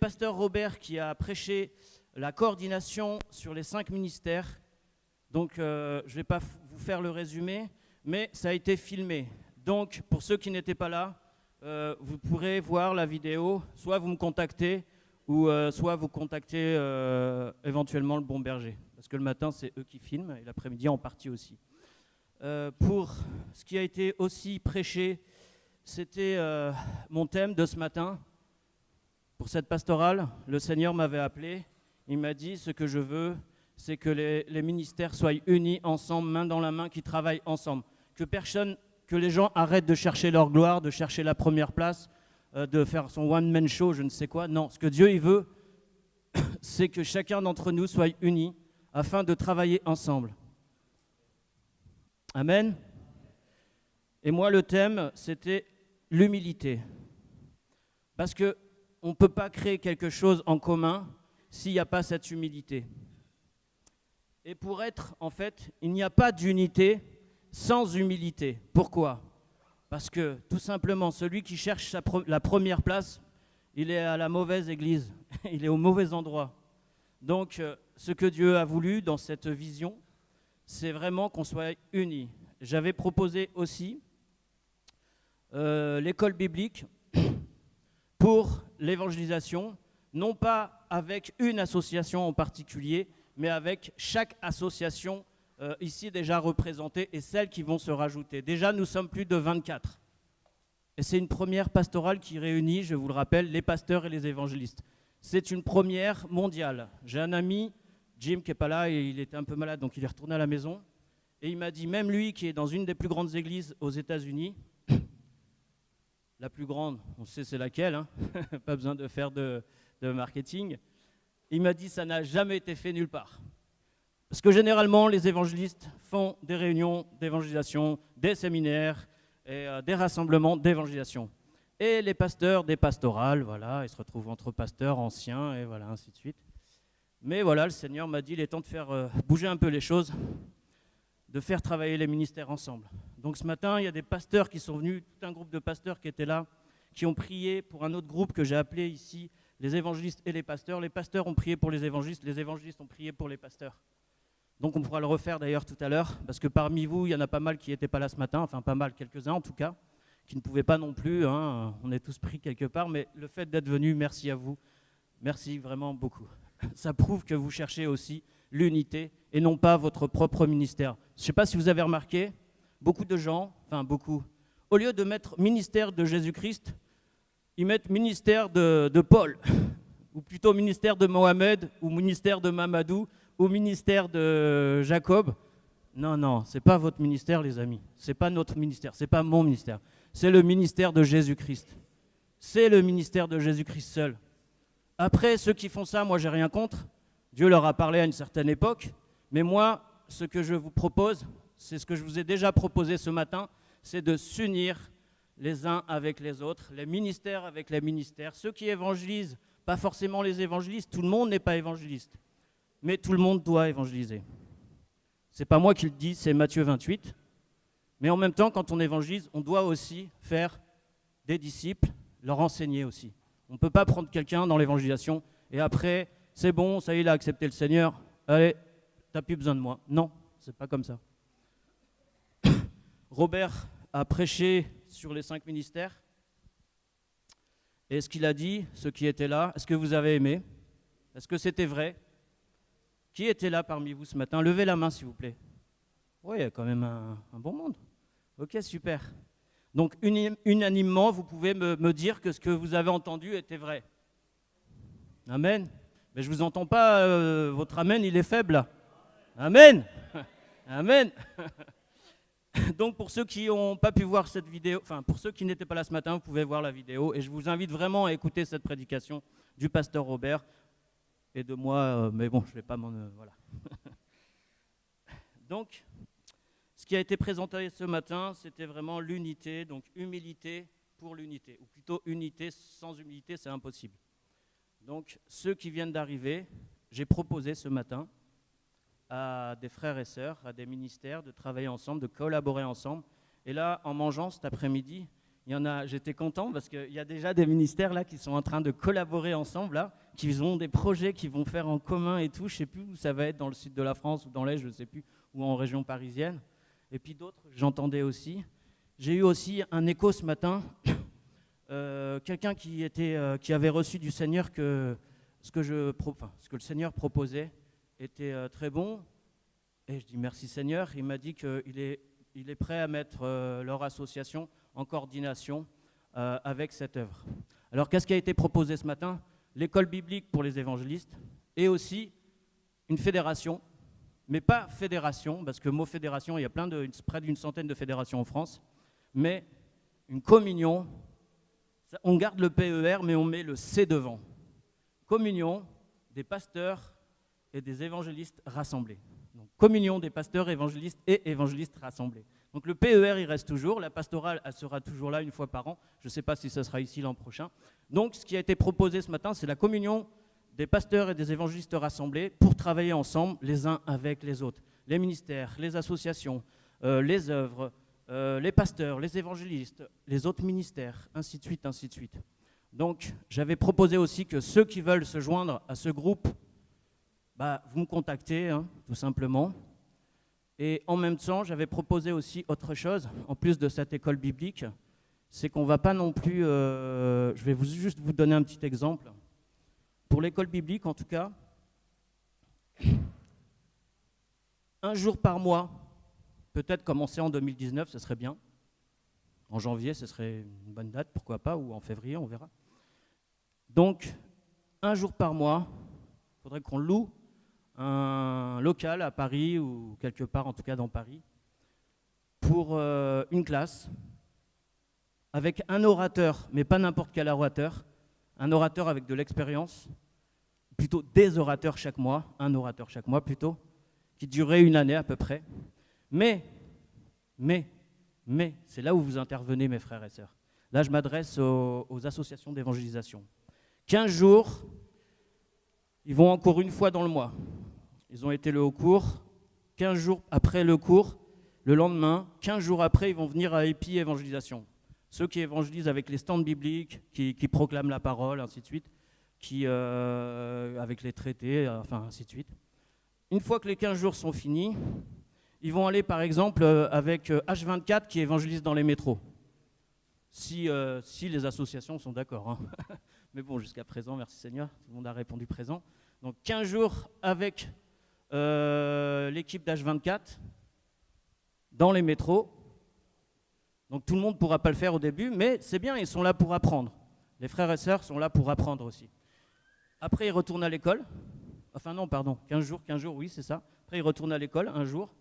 pasteur Robert qui a prêché la coordination sur les 5 ministères. Donc, je ne vais pas vous faire le résumé, mais ça a été filmé. Donc, pour ceux qui n'étaient pas là, vous pourrez voir la vidéo, soit vous me contactez, ou soit vous contactez éventuellement le Bon Berger. Parce que le matin, c'est eux qui filment, et l'après-midi en partie aussi. Pour ce qui a été aussi prêché, c'était mon thème de ce matin. Pour cette pastorale, le Seigneur m'avait appelé, il m'a dit, ce que je veux, c'est que les ministères soient unis ensemble, main dans la main, qu'ils travaillent ensemble. Que les gens arrêtent de chercher leur gloire, de chercher la première place, de faire son one-man show, je ne sais quoi. Non, ce que Dieu il veut, c'est que chacun d'entre nous soit uni afin de travailler ensemble. Amen. Et moi, le thème, c'était l'humilité. Parce qu'on ne peut pas créer quelque chose en commun s'il n'y a pas cette humilité. Et pour être, en fait, il n'y a pas d'unité sans humilité. Pourquoi ? Parce que, tout simplement, celui qui cherche la première place, il est à la mauvaise église, il est au mauvais endroit. Donc, ce que Dieu a voulu dans cette vision, c'est vraiment qu'on soit unis. J'avais proposé aussi l'école biblique pour l'évangélisation, non pas avec une association en particulier, mais avec chaque association ici déjà représentées et celles qui vont se rajouter. Déjà, nous sommes plus de 24. Et c'est une première pastorale qui réunit, je vous le rappelle, les pasteurs et les évangélistes. C'est une première mondiale. J'ai un ami, Jim, qui n'est pas là, et il était un peu malade, donc il est retourné à la maison. Et il m'a dit, même lui, qui est dans une des plus grandes églises aux États-Unis, la plus grande, on sait c'est laquelle, hein, pas besoin de faire de marketing, il m'a dit, ça n'a jamais été fait nulle part. Parce que généralement, les évangélistes font des réunions d'évangélisation, des séminaires et des rassemblements d'évangélisation. Et les pasteurs, des pastorales, voilà, ils se retrouvent entre pasteurs anciens et voilà, ainsi de suite. Mais voilà, le Seigneur m'a dit, il est temps de faire bouger un peu les choses, de faire travailler les ministères ensemble. Donc ce matin, il y a des pasteurs qui sont venus, tout un groupe de pasteurs qui étaient là, qui ont prié pour un autre groupe que j'ai appelé ici, les évangélistes et les pasteurs. Les pasteurs ont prié pour les évangélistes ont prié pour les pasteurs. Donc on pourra le refaire d'ailleurs tout à l'heure, parce que parmi vous, il y en a pas mal qui n'étaient pas là ce matin, enfin pas mal, quelques-uns en tout cas, qui ne pouvaient pas non plus, hein, on est tous pris quelque part, mais le fait d'être venus, merci à vous, merci vraiment beaucoup. Ça prouve que vous cherchez aussi l'unité et non pas votre propre ministère. Je ne sais pas si vous avez remarqué, beaucoup de gens, enfin beaucoup, au lieu de mettre ministère de Jésus-Christ, ils mettent ministère de Paul, ou plutôt ministère de Mohamed, ou ministère de Mamadou, au ministère de Jacob. Non, non, ce n'est pas votre ministère, les amis. Ce n'est pas notre ministère, ce n'est pas mon ministère. C'est le ministère de Jésus-Christ. C'est le ministère de Jésus-Christ seul. Après, ceux qui font ça, moi, j'ai rien contre. Dieu leur a parlé à une certaine époque. Mais moi, ce que je vous propose, c'est ce que je vous ai déjà proposé ce matin, c'est de s'unir les uns avec les autres, les ministères avec les ministères. Ceux qui évangélisent, pas forcément les évangélistes, tout le monde n'est pas évangéliste. Mais tout le monde doit évangéliser. Ce n'est pas moi qui le dis, c'est Matthieu 28. Mais en même temps, quand on évangélise, on doit aussi faire des disciples, leur enseigner aussi. On ne peut pas prendre quelqu'un dans l'évangélisation et après, c'est bon, ça y est, il a accepté le Seigneur, allez, tu n'as plus besoin de moi. Non, ce n'est pas comme ça. Robert a prêché sur les 5 ministères. Et ce qu'il a dit, ceux qui étaient là, est-ce que vous avez aimé? Est-ce que c'était vrai? Qui était là parmi vous ce matin? Levez la main, s'il vous plaît. Oui, il y a quand même un bon monde. Ok, super. Donc, unanimement, vous pouvez me dire que ce que vous avez entendu était vrai. Amen. Mais je ne vous entends pas, votre amen, il est faible là. Amen. Amen. Donc, pour ceux qui n'ont pas pu voir cette vidéo, enfin, pour ceux qui n'étaient pas là ce matin, vous pouvez voir la vidéo. Et je vous invite vraiment à écouter cette prédication du pasteur Robert. Et de moi, mais bon, je ne vais pas m'en... voilà. Donc, ce qui a été présenté ce matin, c'était vraiment l'unité, donc humilité pour l'unité. Ou plutôt unité sans humilité, c'est impossible. Donc, ceux qui viennent d'arriver, j'ai proposé ce matin à des frères et sœurs, à des ministères, de travailler ensemble, de collaborer ensemble. Et là, en mangeant cet après-midi, Il y en a, j'étais content parce qu'il y a déjà des ministères là qui sont en train de collaborer ensemble, là, qui ont des projets qu'ils vont faire en commun et tout. Je ne sais plus où ça va être, dans le sud de la France ou dans l'Est, je ne sais plus, ou en région parisienne. Et puis d'autres, j'entendais aussi. J'ai eu aussi un écho ce matin, quelqu'un qui avait reçu du Seigneur que ce que le Seigneur proposait était très bon. Et je dis merci Seigneur. Il m'a dit qu'il est prêt à mettre leur association en coordination avec cette œuvre. Alors qu'est-ce qui a été proposé ce matin? L'école biblique pour les évangélistes et aussi une fédération, mais pas fédération, parce que mot fédération, il y a près d'une centaine de fédérations en France, mais une communion. On garde le PER, mais on met le C devant. Communion des pasteurs et des évangélistes rassemblés. Donc, communion des pasteurs, évangélistes et évangélistes rassemblés. Donc le PER, il reste toujours, la pastorale, elle sera toujours là une fois par an. Je ne sais pas si ce sera ici l'an prochain. Donc ce qui a été proposé ce matin, c'est la communion des pasteurs et des évangélistes rassemblés pour travailler ensemble les uns avec les autres. Les ministères, les associations, les œuvres, les pasteurs, les évangélistes, les autres ministères, ainsi de suite, ainsi de suite. Donc j'avais proposé aussi que ceux qui veulent se joindre à ce groupe, vous me contactez, tout simplement. Et en même temps, j'avais proposé aussi autre chose, en plus de cette école biblique, c'est qu'on ne va pas non plus, je vais juste vous donner un petit exemple. Pour l'école biblique, en tout cas, un jour par mois, peut-être commencer en 2019, ce serait bien. En janvier, ce serait une bonne date, pourquoi pas, ou en février, on verra. Donc, un jour par mois, il faudrait qu'on loue un local à Paris ou quelque part, en tout cas dans Paris, pour une classe avec un orateur, mais pas n'importe quel orateur, un orateur avec de l'expérience, plutôt des orateurs chaque mois, un orateur chaque mois plutôt, qui durerait une année à peu près. Mais, c'est là où vous intervenez, mes frères et sœurs. Là, je m'adresse aux associations d'évangélisation. 15 jours, ils vont en cours une fois dans le mois. Ils ont été au cours, 15 jours après le cours, le lendemain, 15 jours après, ils vont venir à EPI Évangélisation. Ceux qui évangélisent avec les stands bibliques, qui proclament la parole, ainsi de suite, avec les traités, enfin ainsi de suite. Une fois que les 15 jours sont finis, ils vont aller par exemple avec H24 qui évangélise dans les métros. Si les associations sont d'accord. Hein. Mais bon, jusqu'à présent, merci Seigneur, tout le monde a répondu présent. Donc 15 jours avec l'équipe d'H24 dans les métros. Donc tout le monde ne pourra pas le faire au début, mais c'est bien, ils sont là pour apprendre. Les frères et sœurs sont là pour apprendre aussi. Après, ils retournent à l'école. Enfin non, pardon, 15 jours, oui, c'est ça. Après, ils retournent à l'école un jour.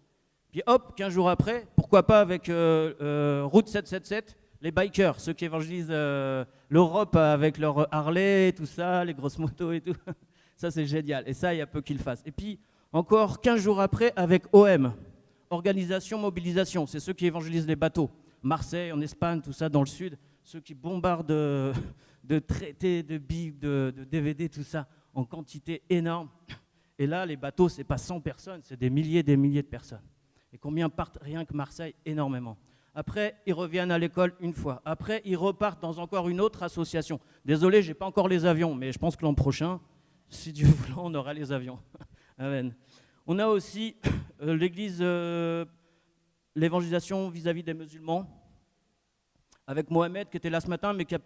Puis hop, 15 jours après, pourquoi pas avec Route 777, les bikers, ceux qui évangélisent l'Europe avec leur Harley, tout ça, les grosses motos et tout. Ça, c'est génial. Et ça, il y a peu qu'ils le fassent. Et puis, encore 15 jours après, avec OM, Organisation Mobilisation. C'est ceux qui évangélisent les bateaux. Marseille, en Espagne, tout ça, dans le sud. Ceux qui bombardent de traités, de bibles, de DVD, tout ça, en quantité énorme. Et là, les bateaux, ce n'est pas 100 personnes, c'est des milliers de personnes. Et combien partent rien que Marseille? Énormément. Après, ils reviennent à l'école une fois. Après, ils repartent dans encore une autre association. Désolé, je n'ai pas encore les avions, mais je pense que l'an prochain, si Dieu veut, on aura les avions. Amen. On a aussi l'église, l'évangélisation vis-à-vis des musulmans, avec Mohamed qui était là ce matin, mais qui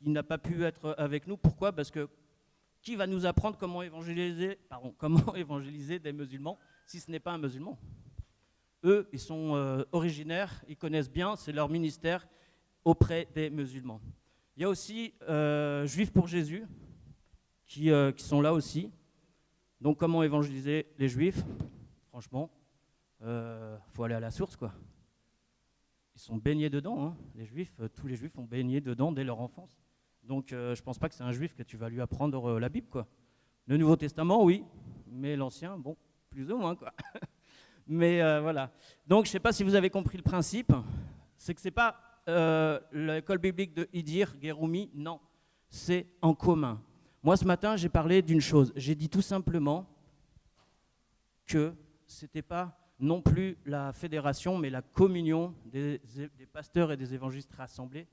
n'a pas pu être avec nous. Pourquoi? Parce que qui va nous apprendre comment évangéliser des musulmans si ce n'est pas un musulman? Eux, ils sont originaires, ils connaissent bien, c'est leur ministère auprès des musulmans. Il y a aussi Juifs pour Jésus qui sont là aussi. Donc comment évangéliser les Juifs? Franchement, faut aller à la source, quoi. Ils sont baignés dedans, hein. Les Juifs, tous les Juifs ont baigné dedans dès leur enfance. Donc je ne pense pas que c'est un Juif que tu vas lui apprendre la Bible, quoi. Le Nouveau Testament, oui, mais l'Ancien, bon, plus ou moins, quoi. Mais voilà. Donc je ne sais pas si vous avez compris le principe. C'est que ce n'est pas l'école biblique de Idir, Guéroumi, non. C'est en commun. Moi, ce matin, j'ai parlé d'une chose. J'ai dit tout simplement que ce n'était pas non plus la fédération, mais la communion des pasteurs et des évangélistes rassemblés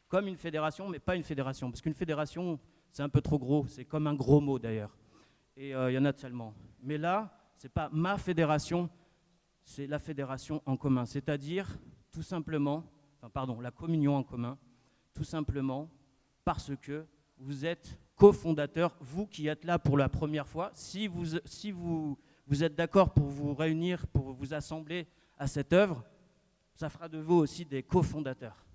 comme une fédération, mais pas une fédération. Parce qu'une fédération, c'est un peu trop gros, c'est comme un gros mot d'ailleurs. Et il y en a tellement. Mais là, ce n'est pas ma fédération, c'est la fédération en commun. C'est-à-dire, tout simplement, la communion en commun, tout simplement parce que vous êtes cofondateurs, vous qui êtes là pour la première fois. Si vous êtes d'accord pour vous réunir, pour vous assembler à cette œuvre, ça fera de vous aussi des cofondateurs.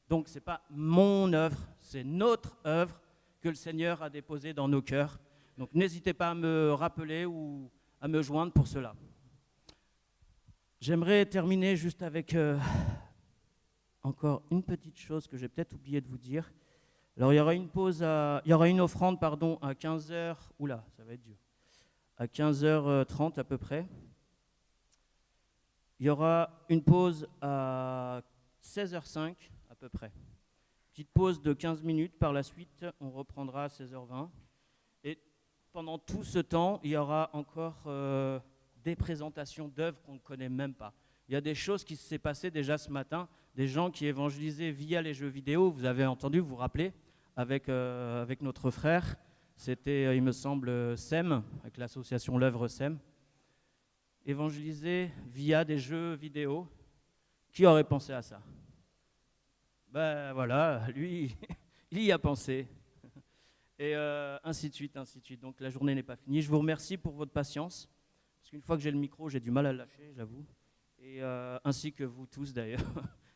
Donc ce n'est pas mon œuvre, c'est notre œuvre que le Seigneur a déposée dans nos cœurs. Donc n'hésitez pas à me rappeler ou à me joindre pour cela. J'aimerais terminer juste avec encore une petite chose que j'ai peut-être oublié de vous dire. Alors il y aura une offrande à 15h, oula, ça va être dur, à 15h30 à peu près. Il y aura une pause à 16h05 à peu près. Petite pause de 15 minutes, par la suite on reprendra à 16h20. Et pendant tout ce temps, il y aura encore des présentations d'œuvres qu'on ne connaît même pas. Il y a des choses qui se sont passées déjà ce matin, des gens qui évangélisaient via les jeux vidéo, vous avez entendu, vous vous rappelez, avec notre frère, c'était, il me semble, SEM, avec l'association L'œuvre SEM, évangéliser via des jeux vidéo. Qui aurait pensé à ça? Ben voilà, lui, il y a pensé. Et ainsi de suite, ainsi de suite. Donc la journée n'est pas finie. Je vous remercie pour votre patience, parce qu'une fois que j'ai le micro, j'ai du mal à le lâcher, j'avoue. Et ainsi que vous tous d'ailleurs,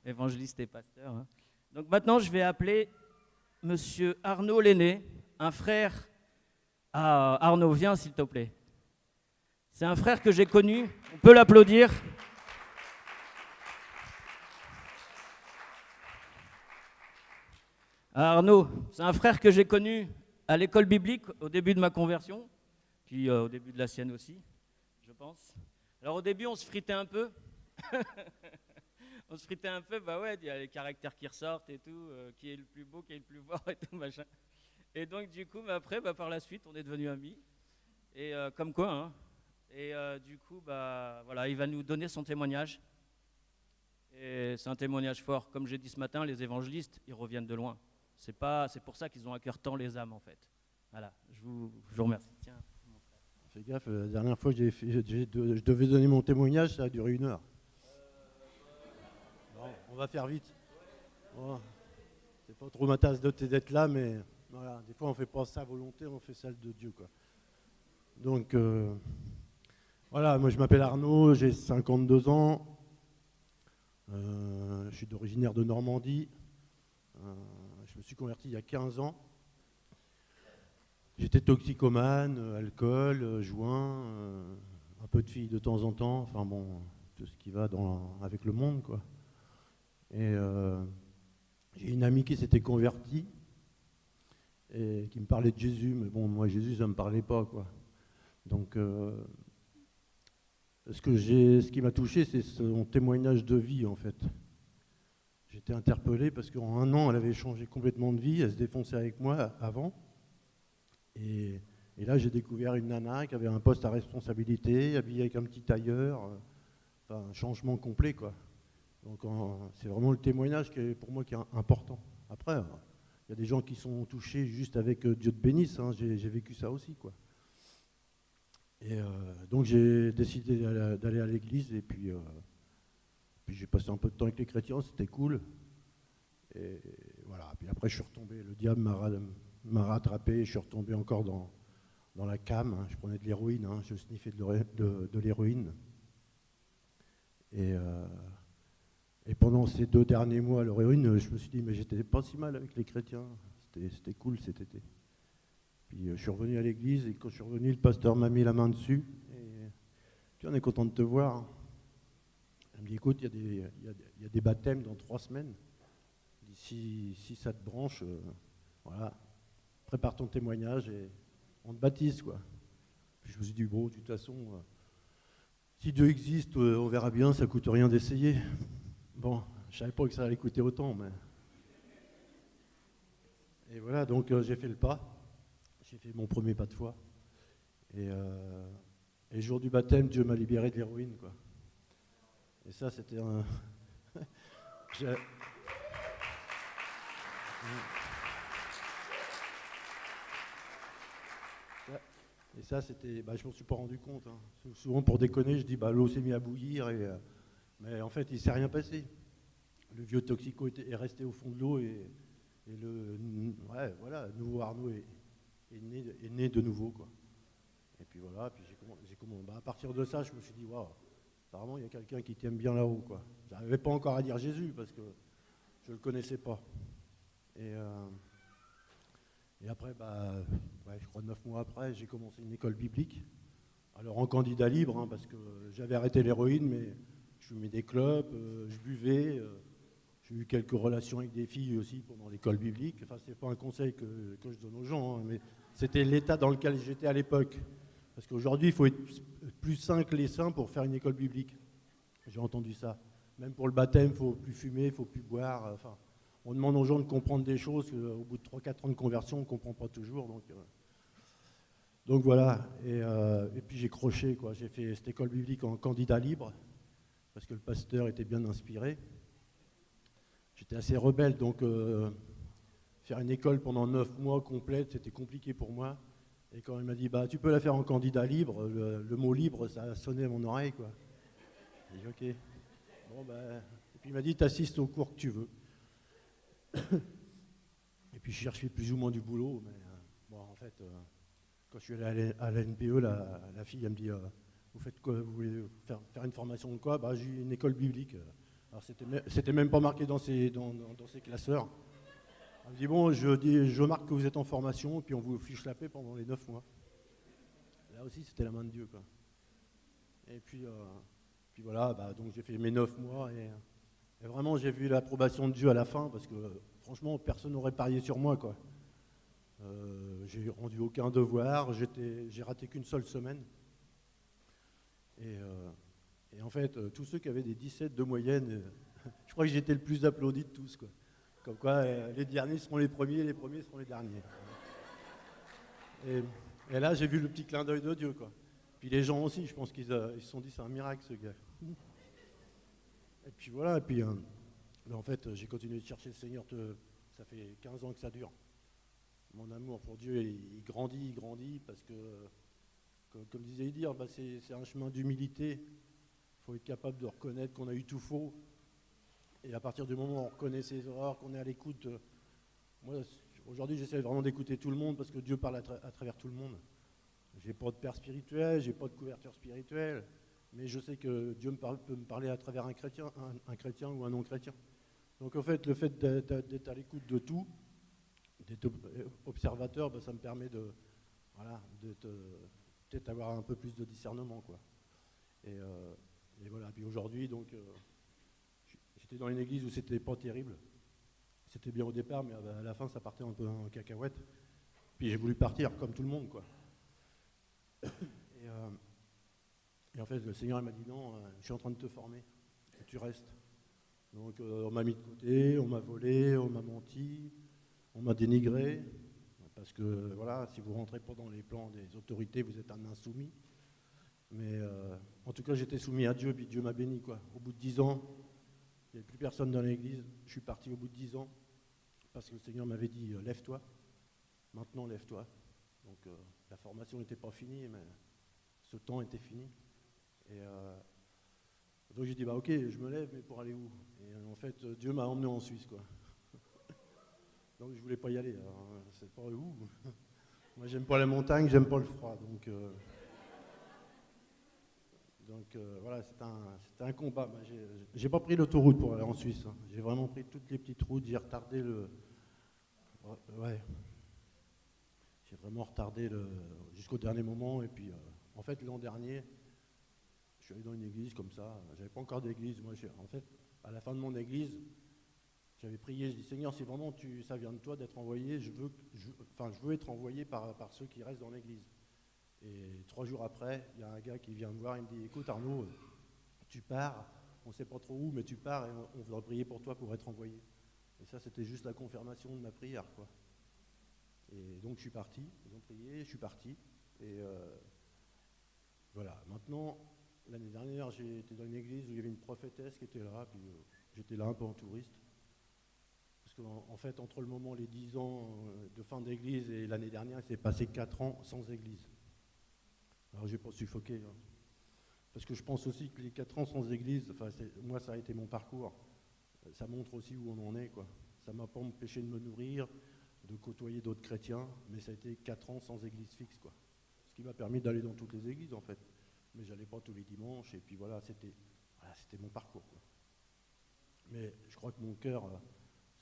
évangélistes et pasteurs. Hein. Donc maintenant, je vais appeler Monsieur Arnaud Lenné, un frère. Ah, Arnaud, viens s'il te plaît. C'est un frère que j'ai connu, on peut l'applaudir. Arnaud, c'est un frère que j'ai connu à l'école biblique au début de ma conversion, puis au début de la sienne aussi, je pense. Alors au début, on se fritait un peu. On se fritait un peu, bah ouais, il y a les caractères qui ressortent et tout, qui est le plus beau, qui est le plus fort et tout, machin. Et donc du coup, après, par la suite, on est devenus amis. Et comme quoi, hein. Et du coup, voilà, il va nous donner son témoignage. Et c'est un témoignage fort. Comme j'ai dit ce matin, les évangélistes, ils reviennent de loin. C'est pour ça qu'ils ont à cœur tant les âmes, en fait. Voilà, je vous remercie. Tiens, mon frère. Fais gaffe, la dernière fois que je devais donner mon témoignage, ça a duré 1 heure. Non, on va faire vite. Bon, c'est pas trop ma tasse d'être là, mais voilà, des fois on fait pas ça à volonté, on fait ça de Dieu, quoi. Donc, voilà, moi je m'appelle Arnaud, j'ai 52 ans. Je suis originaire de Normandie. Je me suis converti il y a 15 ans. J'étais toxicomane, alcool, joint, un peu de filles de temps en temps, enfin bon, tout ce qui va avec le monde, quoi. Et j'ai une amie qui s'était convertie et qui me parlait de Jésus, mais bon, moi Jésus, ça ne me parlait pas, quoi. Donc, ce qui m'a touché, c'est son témoignage de vie, en fait. J'étais interpellé parce qu'en 1 an, elle avait changé complètement de vie, elle se défonçait avec moi avant. Et là, j'ai découvert une nana qui avait un poste à responsabilité, habillée avec un petit tailleur, enfin, un changement complet, quoi. Donc, c'est vraiment le témoignage qui est, pour moi, qui est important. Après, il y a des gens qui sont touchés juste avec Dieu te bénisse, hein, j'ai vécu ça aussi, quoi. Et donc, j'ai décidé d'aller à l'église, et puis j'ai passé un peu de temps avec les chrétiens, c'était cool. Et voilà, puis après, je suis retombé, le diable m'a rattrapé, je suis retombé encore dans la cam, hein. Je prenais de l'héroïne, hein, je sniffais de l'héroïne. Et pendant ces 2 derniers mois à l'héroïne, je me suis dit, mais j'étais pas si mal avec les chrétiens, c'était cool cet été. Puis je suis revenu à l'église, et quand je suis revenu, le pasteur m'a mis la main dessus, et puis on est content de te voir. Il me dit, écoute, il y a des baptêmes dans 3 semaines, si ça te branche, voilà. Prépare ton témoignage et on te baptise, quoi. Puis je me suis dit, bon, de toute façon, si Dieu existe, on verra bien, ça coûte rien d'essayer. Bon, je savais pas que ça allait coûter autant, mais... Et voilà, donc j'ai fait le pas. J'ai fait mon premier pas de foi. Et le jour du baptême, Dieu m'a libéré de l'héroïne, quoi. Et ça, c'était un... Et ça, c'était, je m'en suis pas rendu compte. Hein. Souvent, pour déconner, je dis, l'eau s'est mise à bouillir, mais en fait, il s'est rien passé. Le vieux toxico est resté au fond de l'eau et voilà, le nouveau Arnaud est né de nouveau, quoi. Et puis voilà, puis à partir de ça, je me suis dit, waouh, apparemment, il y a quelqu'un qui t'aime bien là-haut, quoi. J'arrivais pas encore à dire Jésus parce que je le connaissais pas. Et après, je crois 9 mois après, j'ai commencé une école biblique. Alors en candidat libre, hein, parce que j'avais arrêté l'héroïne, mais je fumais des clopes, je buvais, j'ai eu quelques relations avec des filles aussi pendant l'école biblique. Enfin, c'est pas un conseil que je donne aux gens, hein, mais c'était l'état dans lequel j'étais à l'époque. Parce qu'aujourd'hui, il faut être plus sain que les saints pour faire une école biblique. J'ai entendu ça. Même pour le baptême, il ne faut plus fumer, il ne faut plus boire. Enfin, on demande aux gens de comprendre des choses qu'au bout de 3-4 ans de conversion, on ne comprend pas toujours. Donc voilà. Et puis j'ai croché, quoi. J'ai fait cette école biblique en candidat libre, parce que le pasteur était bien inspiré. J'étais assez rebelle, donc faire une école pendant 9 mois complète, c'était compliqué pour moi. Et quand il m'a dit, tu peux la faire en candidat libre, le mot libre, ça a sonné à mon oreille, quoi. J'ai dit, ok. Bon, et puis il m'a dit, t'assistes au cours que tu veux. Et puis je cherchais plus ou moins du boulot, mais en fait, quand je suis allé à la NPE, la fille, elle me dit, vous faites quoi, vous voulez faire une formation de quoi? J'ai eu une école biblique. Alors c'était même pas marqué dans ces classeurs. Elle me dit, bon, je marque que vous êtes en formation, puis on vous fiche la paix pendant les 9 mois. Là aussi, c'était la main de Dieu, quoi. Et puis voilà, donc j'ai fait mes 9 mois, et vraiment, j'ai vu l'approbation de Dieu à la fin, parce que franchement, personne n'aurait parié sur moi, quoi. J'ai rendu aucun devoir, j'ai raté qu'une seule semaine. Et en fait, tous ceux qui avaient des 17 de moyenne, je crois que j'étais le plus applaudi de tous, quoi. Comme quoi, les derniers seront les premiers seront les derniers. Et là, j'ai vu le petit clin d'œil de Dieu, quoi. Puis les gens aussi, je pense qu'ils se sont dit, c'est un miracle, ce gars. Et puis voilà, et puis en fait, j'ai continué de chercher le Seigneur, ça fait 15 ans que ça dure. Mon amour pour Dieu, il grandit, parce que, comme disait Idir, c'est un chemin d'humilité. Il faut être capable de reconnaître qu'on a eu tout faux. Et à partir du moment où on reconnaît ses erreurs, qu'on est à l'écoute, moi, aujourd'hui, j'essaie vraiment d'écouter tout le monde, parce que Dieu parle à travers tout le monde. J'ai pas de père spirituel, j'ai pas de couverture spirituelle, mais je sais que Dieu peut me parler à travers un chrétien ou un non-chrétien. Donc en fait, le fait d'être à l'écoute de tout, d'être observateur, ça me permet de peut-être avoir un peu plus de discernement, quoi. Et voilà. Puis aujourd'hui, donc, j'étais dans une église où c'était pas terrible. C'était bien au départ, mais à la fin, ça partait un peu en cacahuète. Puis j'ai voulu partir, comme tout le monde, quoi. Et en fait, le Seigneur m'a dit, non, je suis en train de te former, et tu restes. Donc on m'a mis de côté, on m'a volé, on m'a menti, on m'a dénigré, parce que voilà, si vous rentrez pas dans les plans des autorités, vous êtes un insoumis. Mais en tout cas, j'étais soumis à Dieu, puis Dieu m'a béni, quoi. Au bout de 10 ans, il n'y avait plus personne dans l'église. Je suis parti au bout de 10 ans, parce que le Seigneur m'avait dit, lève-toi, maintenant lève-toi. Donc la formation n'était pas finie, mais ce temps était fini. Et donc j'ai dit, ok, je me lève, mais pour aller où? Et en fait, Dieu m'a emmené en Suisse, quoi. Donc je voulais pas y aller. Alors, c'est pas où. Moi, j'aime pas la montagne, j'aime pas le froid. Donc voilà, c'était un combat. J'ai pas pris l'autoroute pour aller en Suisse, hein. J'ai vraiment pris toutes les petites routes. J'ai retardé j'ai vraiment retardé jusqu'au dernier moment. Et puis, en fait, l'an dernier, je suis allé dans une église comme ça. J'avais pas encore d'église. Moi, en fait, à la fin de mon église, j'avais prié. Je dis, Seigneur, si vraiment ça vient de toi d'être envoyé, je veux être envoyé par ceux qui restent dans l'église. Et 3 jours après, il y a un gars qui vient me voir. Il me dit, écoute Arnaud, tu pars. On sait pas trop où, mais tu pars et on voudra prier pour toi pour être envoyé. Et ça, c'était juste la confirmation de ma prière, quoi. Et donc je suis parti, ils ont prié, je suis parti. Et voilà, maintenant, l'année dernière, j'ai été dans une église où il y avait une prophétesse qui était là, puis j'étais là un peu en touriste. Parce qu'en fait, entre le moment, les 10 ans de fin d'église et l'année dernière, il s'est passé 4 ans sans église. Alors, je n'ai pas suffoqué. Hein. Parce que je pense aussi que les 4 ans sans église, moi, ça a été mon parcours. Ça montre aussi où on en est, quoi. Ça ne m'a pas empêché de me nourrir, de côtoyer d'autres chrétiens, mais ça a été 4 ans sans église fixe, quoi. Ce qui m'a permis d'aller dans toutes les églises, en fait. Mais j'allais pas tous les dimanches, et puis voilà, c'était mon parcours, quoi. Mais je crois que mon cœur,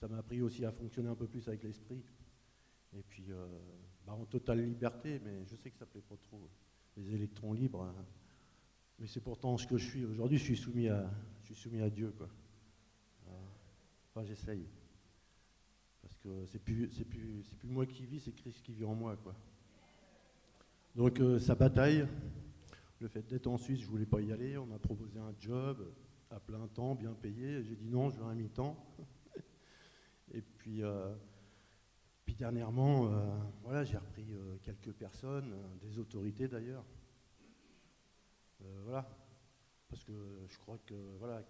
ça m'a appris aussi à fonctionner un peu plus avec l'esprit. Et puis, en totale liberté, mais je sais que ça ne plaît pas trop, les électrons libres. Hein. Mais c'est pourtant ce que je suis. Aujourd'hui, je suis soumis à Dieu, quoi. Enfin, j'essaye. Parce que c'est plus moi qui vis, c'est Christ qui vit en moi, quoi. Donc, ça bataille. Le fait d'être en Suisse, je ne voulais pas y aller. On m'a proposé un job à plein temps, bien payé. J'ai dit non, je veux un mi-temps. Et puis dernièrement, voilà, j'ai repris quelques personnes, des autorités d'ailleurs. Voilà. Parce que je crois que voilà,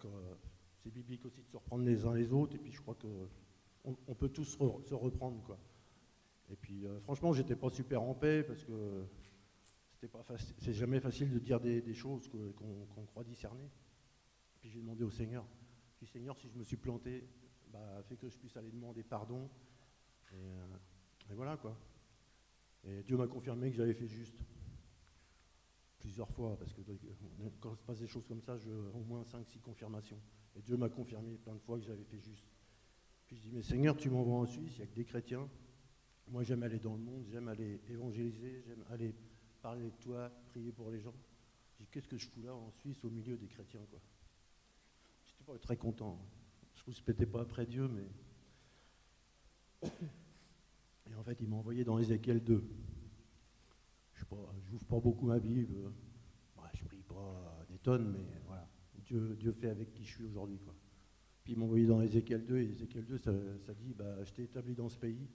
c'est biblique aussi de se reprendre les uns les autres. Et puis je crois qu'on peut tous se reprendre, quoi. Et puis franchement, j'étais pas super en paix parce que c'est jamais facile de dire des choses qu'on croit discerner. Puis j'ai demandé au Seigneur. Puis Seigneur, si je me suis planté, fais que je puisse aller demander pardon. Et voilà, quoi. Et Dieu m'a confirmé que j'avais fait juste. Plusieurs fois, parce que quand se passe des choses comme ça, j'ai au moins 5-6 confirmations. Et Dieu m'a confirmé plein de fois que j'avais fait juste. Puis je dis, mais Seigneur, tu m'envoies en Suisse, il n'y a que des chrétiens. Moi, j'aime aller dans le monde, j'aime aller évangéliser, j'aime aller parler de toi, prier pour les gens. Je dis, qu'est-ce que je fous là en Suisse au milieu des chrétiens, quoi. J'étais pas très content. Je ne respectais pas après Dieu, mais... Et en fait, il m'a envoyé dans Ézéchiel 2. Je n'ouvre pas beaucoup ma Bible. Je ne prie pas des tonnes, mais voilà. Dieu fait avec qui je suis aujourd'hui, quoi. Puis il m'a envoyé dans Ézéchiel 2, et Ézéchiel 2, ça dit, je t'ai établi dans ce pays.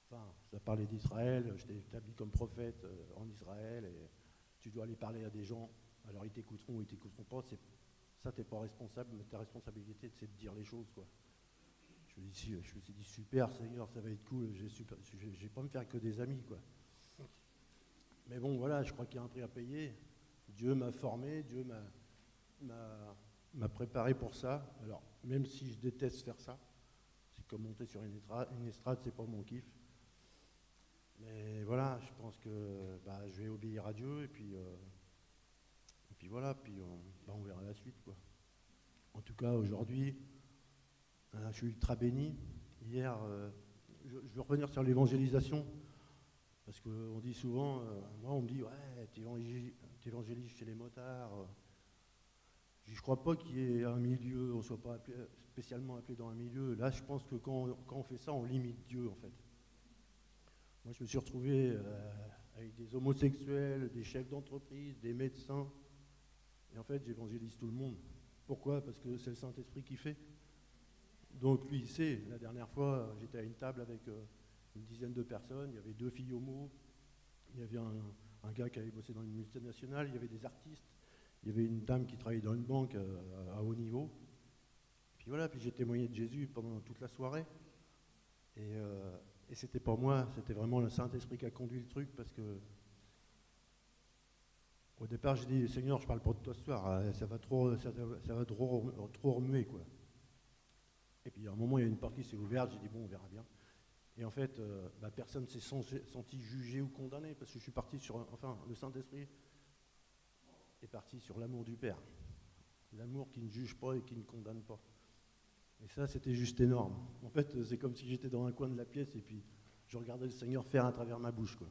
Enfin, ça parlait d'Israël, je t'ai établi comme prophète en Israël, et tu dois aller parler à des gens. Alors ils t'écouteront ou ils t'écouteront pas, ça t'es pas responsable, mais ta responsabilité, c'est de dire les choses, quoi. Je me suis dit, super, Seigneur, ça va être cool, je vais pas me faire que des amis, quoi. Mais bon, voilà, je crois qu'il y a un prix à payer. Dieu m'a formé, Dieu m'a préparé pour ça. Alors, même si je déteste faire ça, c'est comme monter sur une estrade, c'est pas mon kiff. Mais voilà, je pense que je vais obéir à Dieu, et puis voilà, puis on verra la suite, quoi. En tout cas, aujourd'hui, je suis ultra béni. Hier, je veux revenir sur l'évangélisation, parce qu'on dit souvent, moi on me dit, ouais, t'évangélises chez les motards. Je ne crois pas qu'il y ait un milieu, on ne soit pas spécialement appelé dans un milieu. Là, je pense que quand on fait ça, on limite Dieu, en fait. Moi, je me suis retrouvé avec des homosexuels, des chefs d'entreprise, des médecins, et en fait, j'évangélise tout le monde. Pourquoi ? Parce que c'est le Saint-Esprit qui fait. Donc lui, il sait. La dernière fois, j'étais à une table avec une dizaine de personnes, il y avait 2 filles homo, il y avait un gars qui avait bossé dans une multinationale, il y avait des artistes, il y avait une dame qui travaillait dans une banque à haut niveau. Puis voilà, puis j'ai témoigné de Jésus pendant toute la soirée. Et c'était pas moi, c'était vraiment le Saint-Esprit qui a conduit le truc, parce que au départ, j'ai dit, Seigneur, je parle pas de toi ce soir, ça va trop remuer, quoi. Et puis à un moment, il y a une porte qui s'est ouverte, j'ai dit, bon, on verra bien. Et en fait, personne ne s'est senti jugé ou condamné, parce que je suis parti le Saint-Esprit est parti sur l'amour du Père. L'amour qui ne juge pas et qui ne condamne pas. Et ça, c'était juste énorme. En fait, c'est comme si j'étais dans un coin de la pièce et puis je regardais le Seigneur faire à travers ma bouche, quoi.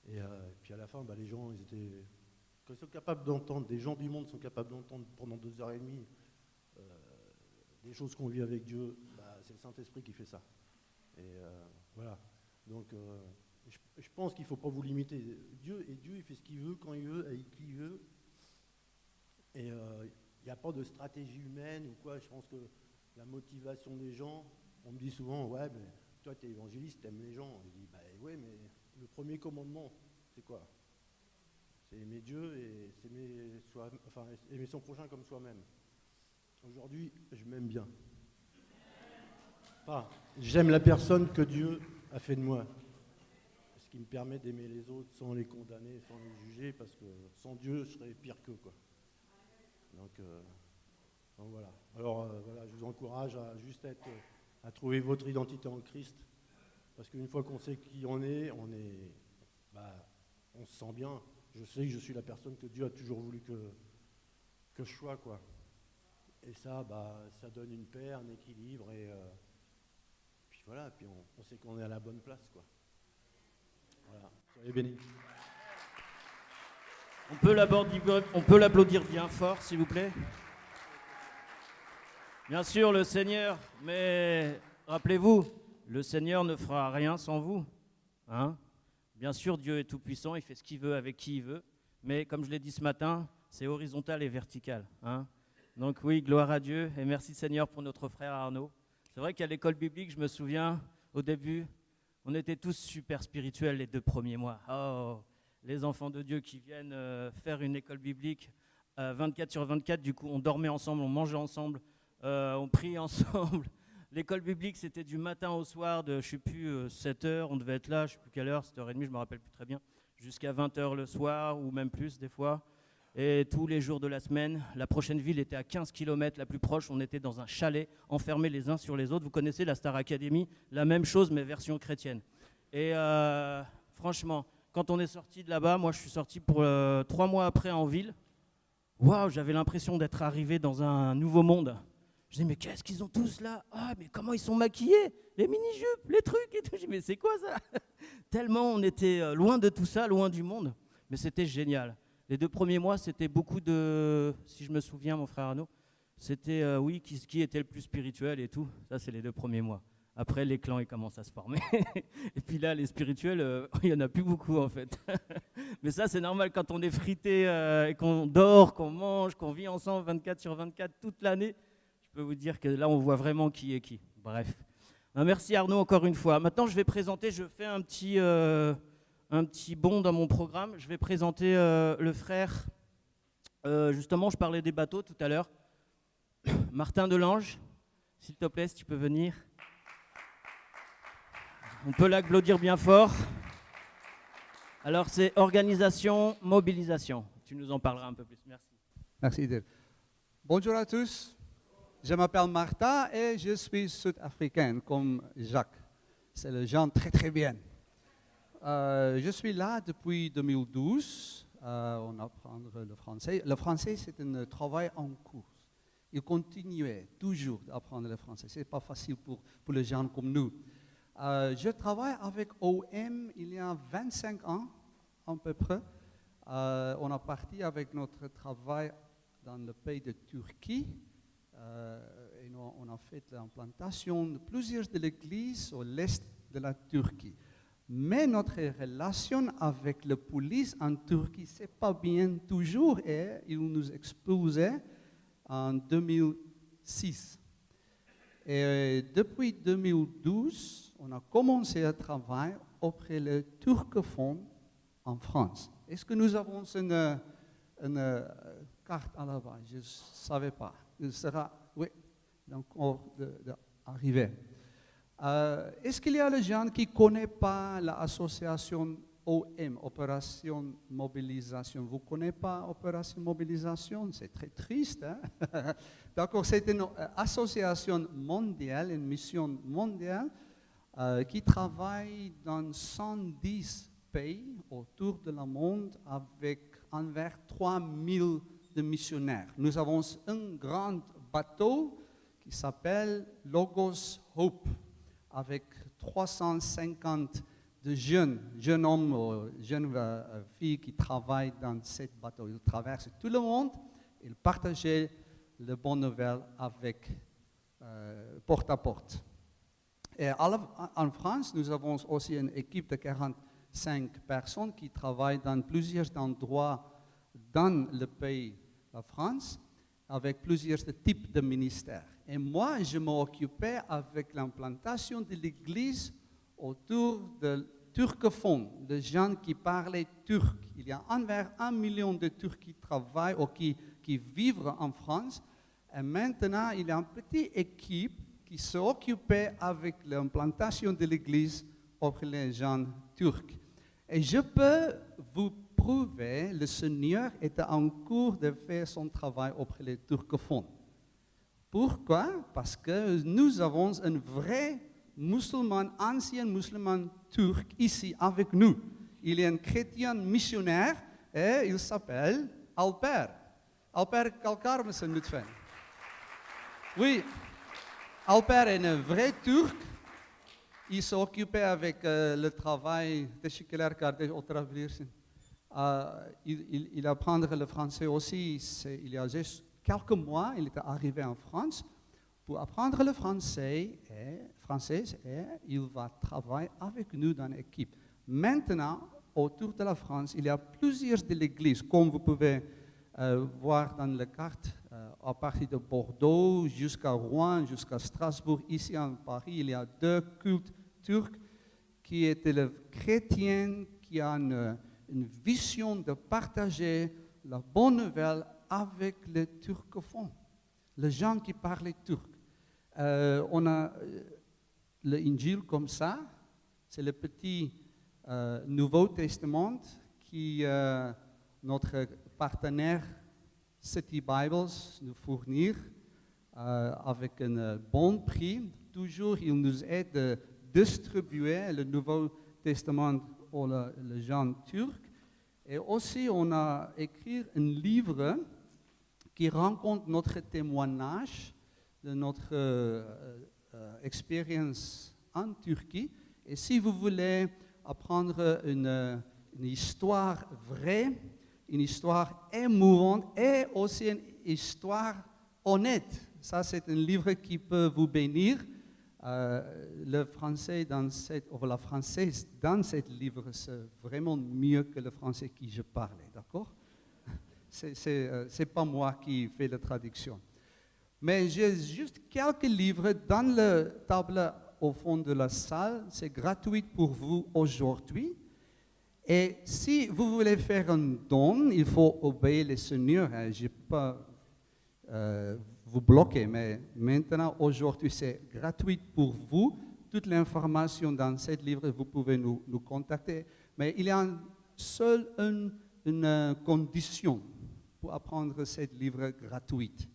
Et puis à la fin, les gens, quand ils sont capables d'entendre, des gens du monde sont capables d'entendre pendant 2h30 des choses qu'on vit avec Dieu, c'est le Saint-Esprit qui fait ça. Et voilà. Donc, je pense qu'il ne faut pas vous limiter. Dieu, il fait ce qu'il veut, quand il veut, avec qui il veut. Et il n'y a pas de stratégie humaine ou quoi. Je pense que la motivation des gens, on me dit souvent, ouais, mais toi, tu es évangéliste, tu aimes les gens. Je dis, ouais, mais le premier commandement, c'est quoi ? C'est aimer Dieu et aimer son prochain comme soi-même. Aujourd'hui, je m'aime bien. Enfin, j'aime la personne que Dieu a fait de moi. Ce qui me permet d'aimer les autres sans les condamner, sans les juger, parce que sans Dieu, je serais pire qu'eux, quoi. Donc voilà. Alors voilà, je vous encourage à juste à trouver votre identité en Christ, parce qu'une fois qu'on sait qui on se sent bien. Je sais que je suis la personne que Dieu a toujours voulu que je sois, quoi. Et ça, ça donne une paix, un équilibre, et puis voilà, puis on sait qu'on est à la bonne place, quoi. Voilà, soyez bénis. On peut l'applaudir bien fort, s'il vous plaît. Bien sûr, le Seigneur, mais rappelez-vous, le Seigneur ne fera rien sans vous. Hein ? Bien sûr, Dieu est tout-puissant, il fait ce qu'il veut avec qui il veut, mais comme je l'ai dit ce matin, c'est horizontal et vertical. Hein ? Donc oui, gloire à Dieu, et merci Seigneur pour notre frère Arnaud. C'est vrai qu'à l'école biblique, je me souviens, au début, on était tous super spirituels les 2 premiers mois. Oh, les enfants de Dieu qui viennent faire une école biblique 24/24, du coup on dormait ensemble, on mangeait ensemble, on priait ensemble. L'école biblique, c'était du matin au soir, de, je ne sais plus, 7h, on devait être là, je ne sais plus quelle heure, 7h30, je ne me rappelle plus très bien, jusqu'à 20h le soir, ou même plus des fois. Et tous les jours de la semaine, la prochaine ville était à 15 km, la plus proche, on était dans un chalet, enfermés les uns sur les autres. Vous connaissez la Star Academy, la même chose, mais version chrétienne. Et franchement, quand on est sorti de là-bas, moi je suis sorti pour 3 mois après en ville. Waouh, j'avais l'impression d'être arrivé dans un nouveau monde. Je dis, mais qu'est-ce qu'ils ont tous là? Ah, mais comment ils sont maquillés? Les mini-jupes, les trucs et tout. Je dis, mais c'est quoi ça? Tellement on était loin de tout ça, loin du monde. Mais c'était génial. Les 2 premiers mois, c'était beaucoup de... Si je me souviens, mon frère Arnaud, c'était, oui, qui était le plus spirituel et tout. Ça, c'est les 2 premiers mois. Après, les clans, ils commencent à se former. Et puis là, les spirituels, il n'y en a plus beaucoup, en fait. Mais ça, c'est normal quand on est frité et qu'on dort, qu'on mange, qu'on vit ensemble 24/24 toute l'année. Je peux vous dire que là, on voit vraiment qui est qui. Bref. Merci Arnaud encore une fois. Maintenant, je vais présenter, je fais un petit bond dans mon programme. Je vais présenter le frère, justement, je parlais des bateaux tout à l'heure. Martin Delange, s'il te plaît, si tu peux venir. On peut l'applaudir bien fort. Alors, c'est organisation, mobilisation. Tu nous en parleras un peu plus. Merci. Merci, Dave. Bonjour à tous. Je m'appelle Martha et je suis sud-africaine comme Jacques. C'est le genre très très bien. Je suis là depuis 2012. On apprend le français. Le français, c'est un travail en cours. Il continuait toujours d'apprendre le français. Ce n'est pas facile pour les gens comme nous. Je travaille avec OM il y a 25 ans, à peu près. On a parti avec notre travail dans le pays de Turquie. Et on a fait l'implantation de plusieurs de l'église au l'est de la Turquie. Mais notre relation avec la police en Turquie, c'est pas bien toujours et ils nous expulsaient en 2006. Et depuis 2012, on a commencé à travailler auprès le turcophone en France. Est-ce que nous avons une carte à là-bas? Je ne savais pas. Il sera, oui, encore d'arriver. Est-ce qu'il y a des gens qui ne connaissent pas l'association OM, Opération Mobilisation? Vous ne connaissez pas Opération Mobilisation? C'est très triste. Hein? D'accord, c'est une association mondiale, une mission mondiale qui travaille dans 110 pays autour du monde avec envers 3000 de missionnaires. Nous avons un grand bateau qui s'appelle Logos Hope, avec 350 de jeunes hommes ou jeunes filles qui travaillent dans ce bateau. Ils traversent tout le monde, ils partagent les bonnes nouvelles avec porte à porte. Et en France, nous avons aussi une équipe de 45 personnes qui travaillent dans plusieurs endroits dans le pays, la France, avec plusieurs types de ministères. Et moi, je m'occupais avec l'implantation de l'église autour de turcophones, de gens qui parlaient turc. Il y a environ 1 million de Turcs qui travaillent ou qui vivent en France. Et maintenant, il y a une petite équipe qui s'occupait avec l'implantation de l'église auprès des gens turcs. Et je peux vous prouver, le Seigneur était en cours de faire son travail auprès des turcophones. Pourquoi? Parce que nous avons un vrai musulman, ancien musulman turc ici avec nous. Il est un chrétien missionnaire et il s'appelle Alper. Alper Kalkar misschien moet zijn. Oui, Alper est un vrai turc. Il s'est occupé avec le travail de il apprend le français aussi. Il y a juste quelques mois, il était arrivé en France pour apprendre le français et il va travailler avec nous dans l'équipe. Maintenant, autour de la France, il y a plusieurs de l'église, comme vous pouvez voir dans la carte, à partir de Bordeaux jusqu'à Rouen, jusqu'à Strasbourg, ici en Paris, il y a 2 cultes turcs qui étaient les chrétiens qui ont une vision de partager la bonne nouvelle avec les turcophones, les gens qui parlent turc. On a l'Injil comme ça, c'est le petit Nouveau Testament qui notre partenaire City Bibles nous fournit avec un bon prix. Toujours, il nous aide à distribuer le Nouveau Testament aux gens turcs. Et aussi, on a écrit un livre qui raconte notre témoignage de notre expérience en Turquie. Et si vous voulez apprendre une histoire vraie, une histoire émouvante et aussi une histoire honnête, ça c'est un livre qui peut vous bénir. Le français la française dans ce livre, c'est vraiment mieux que le français que je parlais, d'accord? C'est pas moi qui fais la traduction. Mais j'ai juste quelques livres dans la table au fond de la salle. C'est gratuit pour vous aujourd'hui. Et si vous voulez faire un don, il faut obéir le Seigneur. Je ne vais pas vous bloquer, mais maintenant, aujourd'hui, c'est gratuit pour vous. Toute l'information dans ce livre, vous pouvez nous contacter. Mais il y a seule une condition pour apprendre ce livre gratuit.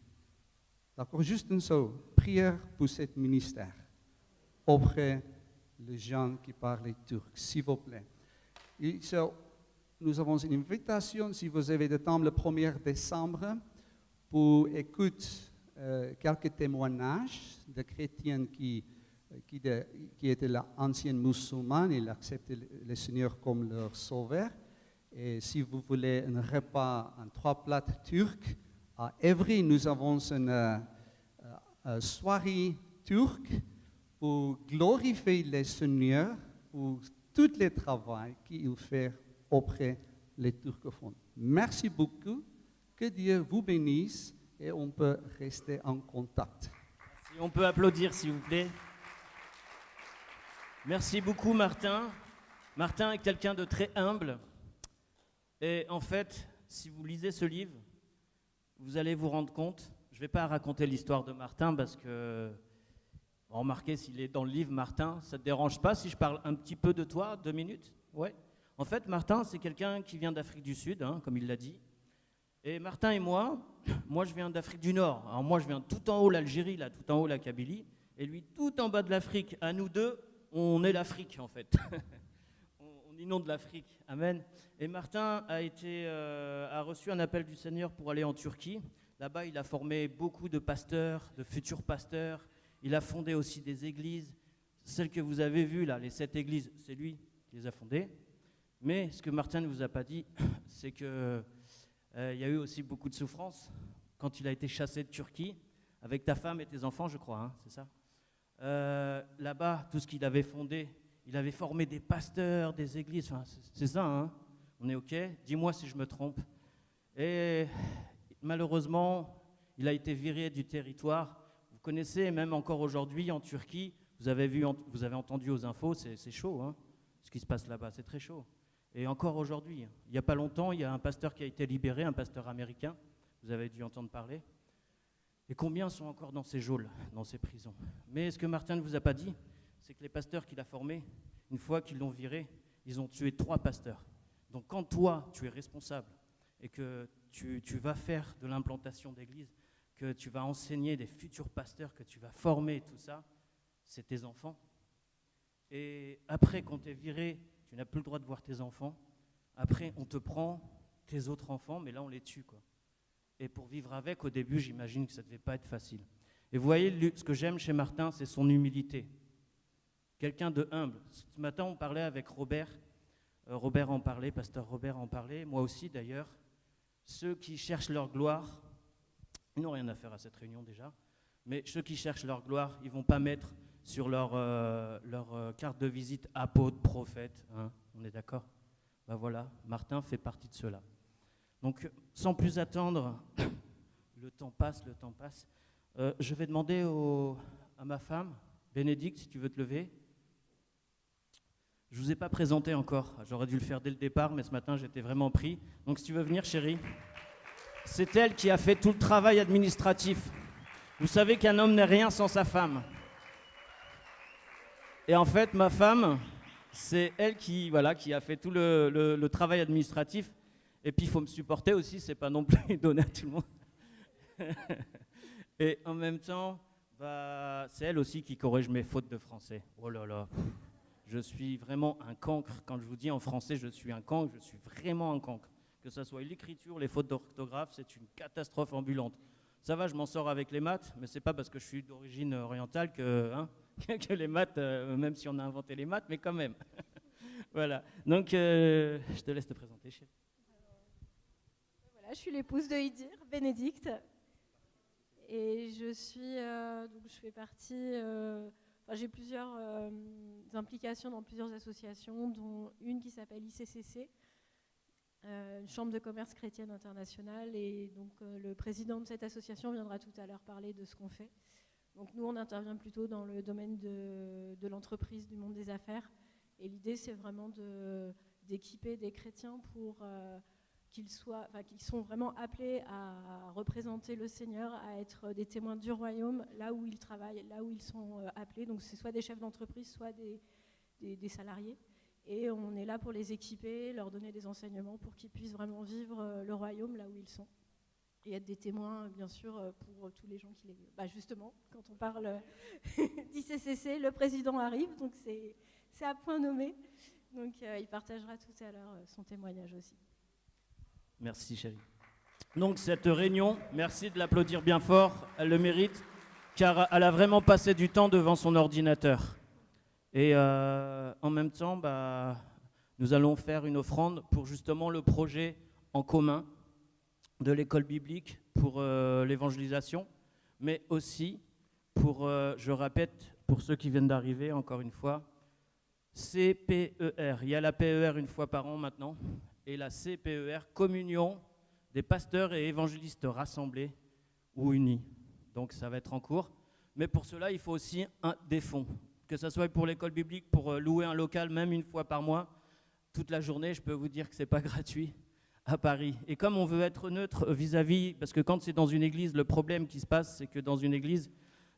D'accord? Juste une seule prière pour ce ministère auprès des gens qui parlent turc, s'il vous plaît. Nous avons une invitation, si vous avez le temps, le 1er décembre, pour écouter quelques témoignages de chrétiens qui étaient l'ancien musulman, ils acceptent le Seigneur comme leur sauveur. Et si vous voulez un repas en 3 plats turcs, à Évry, nous avons une soirée turque pour glorifier le Seigneur pour tout le travail qu'il fait auprès des turcophones. Merci beaucoup, que Dieu vous bénisse et on peut rester en contact. Si on peut applaudir, s'il vous plaît. Merci beaucoup, Martin. Martin est quelqu'un de très humble. Et en fait, si vous lisez ce livre, vous allez vous rendre compte, je ne vais pas raconter l'histoire de Martin parce que, remarquez s'il est dans le livre, Martin, ça ne te dérange pas si je parle un petit peu de toi, 2 minutes? Ouais. En fait, Martin, c'est quelqu'un qui vient d'Afrique du Sud, comme il l'a dit. Et Martin et moi je viens d'Afrique du Nord. Alors moi, je viens tout en haut l'Algérie, là, tout en haut la Kabylie, et lui tout en bas de l'Afrique. À nous deux, on est l'Afrique, en fait. on inonde l'Afrique. Amen. Et Martin a reçu un appel du Seigneur pour aller en Turquie. Là-bas, il a formé beaucoup de pasteurs, de futurs pasteurs. Il a fondé aussi des églises. Celles que vous avez vues, là, les 7 églises, c'est lui qui les a fondées. Mais ce que Martin ne vous a pas dit, c'est que il y a eu aussi beaucoup de souffrance quand il a été chassé de Turquie, avec ta femme et tes enfants, je crois, c'est ça? Là-bas, tout ce qu'il avait fondé, il avait formé des pasteurs, des églises, c'est ça, on est OK? Dis-moi si je me trompe. Et malheureusement, il a été viré du territoire. Vous connaissez, même encore aujourd'hui, en Turquie, vous avez entendu aux infos, c'est chaud, ce qui se passe là-bas, c'est très chaud. Et encore aujourd'hui, il n'y a pas longtemps, il y a un pasteur qui a été libéré, un pasteur américain, vous avez dû entendre parler. Et combien sont encore dans ces geôles, dans ces prisons? Mais ce que Martin ne vous a pas dit, c'est que les pasteurs qu'il a formés, une fois qu'ils l'ont viré, ils ont tué 3 pasteurs. Donc quand toi, tu es responsable et que tu vas faire de l'implantation d'église, que tu vas enseigner des futurs pasteurs, que tu vas former, tout ça, c'est tes enfants. Et après, quand tu es viré, tu n'as plus le droit de voir tes enfants. Après, on te prend tes autres enfants, mais là, on les tue, quoi. Et pour vivre avec, au début, j'imagine que ça ne devait pas être facile. Et vous voyez, ce que j'aime chez Martin, c'est son humilité. Quelqu'un de humble. Ce matin, on parlait avec Robert. Robert en parlait, pasteur Robert en parlait, moi aussi d'ailleurs. Ceux qui cherchent leur gloire, ils n'ont rien à faire à cette réunion déjà, mais ceux qui cherchent leur gloire, ils ne vont pas mettre sur leur carte de visite apôtre, prophète. Hein, on est d'accord? Ben voilà, Martin fait partie de ceux-là. Donc, sans plus attendre, le temps passe. Je vais demander à ma femme, Bénédicte, si tu veux te lever. Je ne vous ai pas présenté encore, j'aurais dû le faire dès le départ, mais ce matin j'étais vraiment pris. Donc si tu veux venir, chérie, c'est elle qui a fait tout le travail administratif. Vous savez qu'un homme n'est rien sans sa femme. Et en fait, ma femme, c'est elle qui a fait tout le travail administratif. Et puis il faut me supporter aussi, c'est pas non plus donné à tout le monde. Et en même temps, c'est elle aussi qui corrige mes fautes de français. Oh là là, je suis vraiment un cancre. Quand je vous dis en français, je suis un cancre, je suis vraiment un cancre. Que ce soit l'écriture, les fautes d'orthographe, c'est une catastrophe ambulante. Ça va, je m'en sors avec les maths, mais c'est pas parce que je suis d'origine orientale que les maths, même si on a inventé les maths, mais quand même. Voilà, donc je te laisse te présenter, chérie. Voilà, je suis l'épouse de Idir, Bénédicte. Et je fais partie, j'ai plusieurs implications dans plusieurs associations, dont une qui s'appelle ICCC, une chambre de commerce chrétienne internationale. Et donc le président de cette association viendra tout à l'heure parler de ce qu'on fait. Donc nous, on intervient plutôt dans le domaine de l'entreprise, du monde des affaires. Et l'idée, c'est vraiment d'équiper des chrétiens pour qu'ils sont vraiment appelés à représenter le Seigneur, à être des témoins du royaume, là où ils travaillent, là où ils sont appelés. Donc c'est soit des chefs d'entreprise, soit des salariés. Et on est là pour les équiper, leur donner des enseignements pour qu'ils puissent vraiment vivre le royaume là où ils sont. Et être des témoins, bien sûr, pour tous les gens qui les... justement, quand on parle d'ICCC, le président arrive, donc c'est à point nommé. Donc il partagera tout à l'heure son témoignage aussi. Merci, chérie. Donc cette réunion, merci de l'applaudir bien fort, elle le mérite, car elle a vraiment passé du temps devant son ordinateur. Et en même temps, nous allons faire une offrande pour justement le projet en commun de l'école biblique pour l'évangélisation, mais aussi pour, je répète, pour ceux qui viennent d'arriver, encore une fois, CPER. Il y a la PER une fois par an maintenant, et la CPER, communion des pasteurs et évangélistes rassemblés ou unis. Donc ça va être en cours. Mais pour cela, il faut aussi des fonds. Que ce soit pour l'école biblique, pour louer un local, même une fois par mois, toute la journée, je peux vous dire que ce n'est pas gratuit à Paris. Et comme on veut être neutre vis-à-vis, parce que quand c'est dans une église, le problème qui se passe, c'est que dans une église,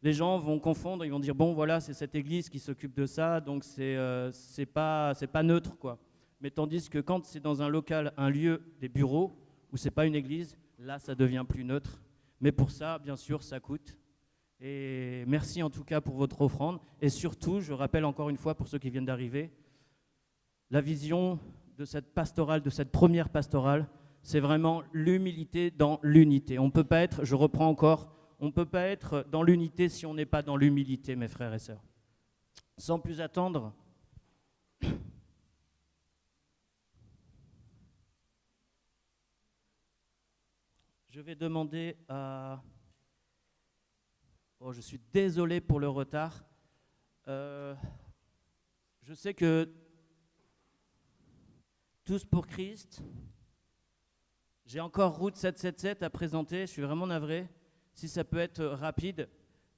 les gens vont confondre, ils vont dire, bon voilà, c'est cette église qui s'occupe de ça, donc c'est pas neutre, quoi. Mais tandis que quand c'est dans un local, un lieu, des bureaux, où c'est pas une église, là, ça devient plus neutre. Mais pour ça, bien sûr, ça coûte. Et merci en tout cas pour votre offrande. Et surtout, je rappelle encore une fois pour ceux qui viennent d'arriver, la vision de cette pastorale, de cette première pastorale, c'est vraiment l'humilité dans l'unité. On ne peut pas être, je reprends encore, on ne peut pas être dans l'unité si on n'est pas dans l'humilité, mes frères et sœurs. Sans plus attendre, je vais demander à... Oh, je suis désolé pour le retard. Je sais que Tous pour Christ, j'ai encore Route 777 à présenter, je suis vraiment navré. Si ça peut être rapide.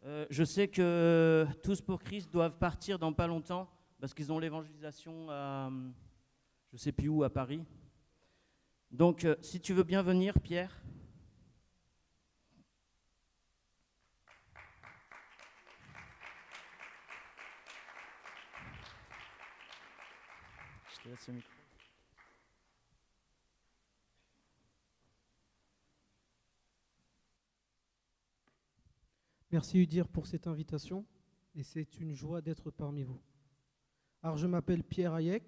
Je sais que Tous pour Christ doivent partir dans pas longtemps parce qu'ils ont l'évangélisation à, je ne sais plus où, à Paris. Donc, si tu veux bien venir, Pierre. te laisse le micro. Merci Udir pour cette invitation et c'est une joie d'être parmi vous. Alors je m'appelle Pierre Hayek,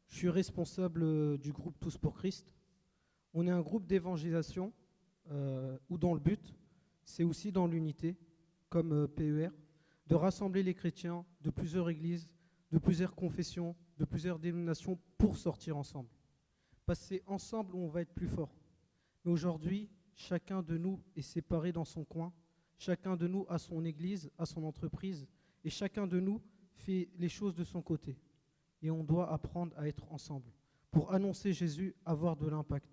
je suis responsable du groupe Tous pour Christ. On est un groupe d'évangélisation où dans le but, c'est aussi dans l'unité, comme PER, de rassembler les chrétiens de plusieurs églises, de plusieurs confessions, de plusieurs dénominations pour sortir ensemble. Parce que c'est ensemble où on va être plus fort. Mais aujourd'hui, chacun de nous est séparé dans son coin. Chacun de nous a son église, a son entreprise, et chacun de nous fait les choses de son côté. Et on doit apprendre à être ensemble pour annoncer Jésus, avoir de l'impact.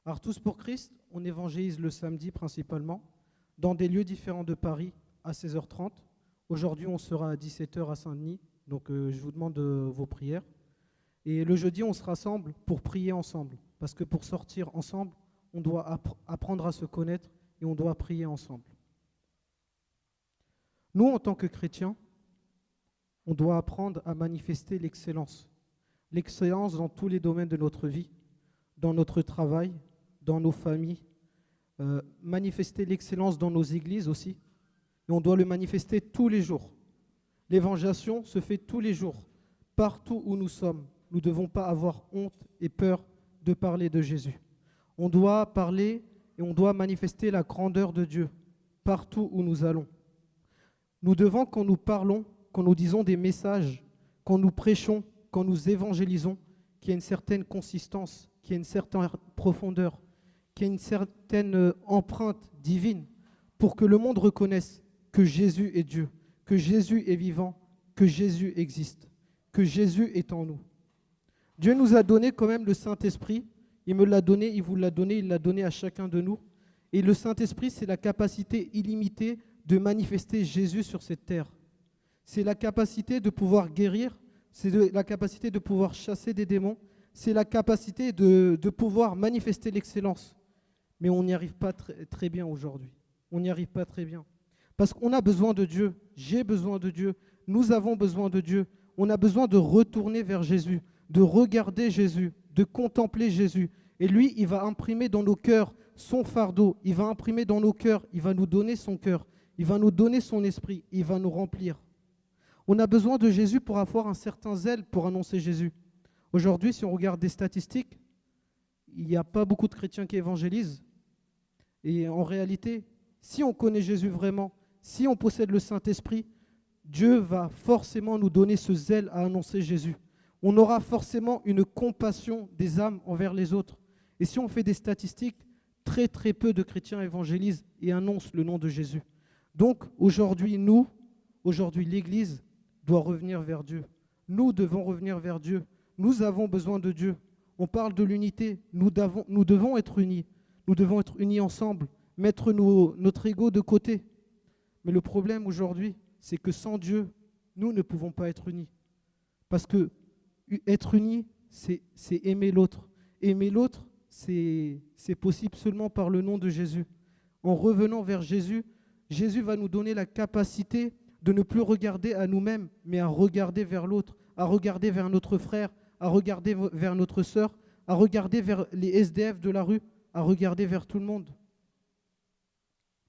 Alors Tous pour Christ, on évangélise le samedi principalement, dans des lieux différents de Paris à 16h30. Aujourd'hui, on sera à 17h à Saint-Denis, donc je vous demande vos prières. Et le jeudi, on se rassemble pour prier ensemble, parce que pour sortir ensemble, on doit apprendre à se connaître et on doit prier ensemble. Nous, en tant que chrétiens, on doit apprendre à manifester l'excellence. L'excellence dans tous les domaines de notre vie, dans notre travail, dans nos familles. Manifester l'excellence dans nos églises aussi. Et on doit le manifester tous les jours. L'évangélisation se fait tous les jours, partout où nous sommes. Nous ne devons pas avoir honte et peur de parler de Jésus. On doit parler et on doit manifester la grandeur de Dieu partout où nous allons. Nous devons, quand nous parlons, quand nous disons des messages, quand nous prêchons, quand nous évangélisons, qu'il y ait une certaine consistance, qu'il y ait une certaine profondeur, qu'il y ait une certaine empreinte divine pour que le monde reconnaisse que Jésus est Dieu, que Jésus est vivant, que Jésus existe, que Jésus est en nous. Dieu nous a donné quand même le Saint-Esprit. Il me l'a donné, il vous l'a donné, il l'a donné à chacun de nous. Et le Saint-Esprit, c'est la capacité illimitée de manifester Jésus sur cette terre. C'est la capacité de pouvoir guérir, c'est la capacité de pouvoir chasser des démons, c'est la capacité de pouvoir manifester l'excellence. Mais on n'y arrive pas très bien aujourd'hui. On n'y arrive pas très bien. Parce qu'on a besoin de Dieu. J'ai besoin de Dieu. Nous avons besoin de Dieu. On a besoin de retourner vers Jésus, de regarder Jésus, de contempler Jésus. Et lui, il va imprimer dans nos cœurs son fardeau. Il va imprimer dans nos cœurs. Il va nous donner son cœur. Il va nous donner son esprit. Il va nous remplir. On a besoin de Jésus pour avoir un certain zèle pour annoncer Jésus. Aujourd'hui, si on regarde des statistiques, il n'y a pas beaucoup de chrétiens qui évangélisent. Et en réalité, si on connaît Jésus vraiment, si on possède le Saint-Esprit, Dieu va forcément nous donner ce zèle à annoncer Jésus. On aura forcément une compassion des âmes envers les autres. Et si on fait des statistiques, très très peu de chrétiens évangélisent et annoncent le nom de Jésus. Donc aujourd'hui, l'Église doit revenir vers Dieu. Nous devons revenir vers Dieu. Nous avons besoin de Dieu. On parle de l'unité. Nous devons être unis. Nous devons être unis ensemble, mettre notre ego de côté. Mais le problème aujourd'hui, c'est que sans Dieu, nous ne pouvons pas être unis. Parce que être unis, c'est aimer l'autre. Aimer l'autre, c'est possible seulement par le nom de Jésus. En revenant vers Jésus, Jésus va nous donner la capacité de ne plus regarder à nous-mêmes, mais à regarder vers l'autre, à regarder vers notre frère, à regarder vers notre sœur, à regarder vers les SDF de la rue, à regarder vers tout le monde.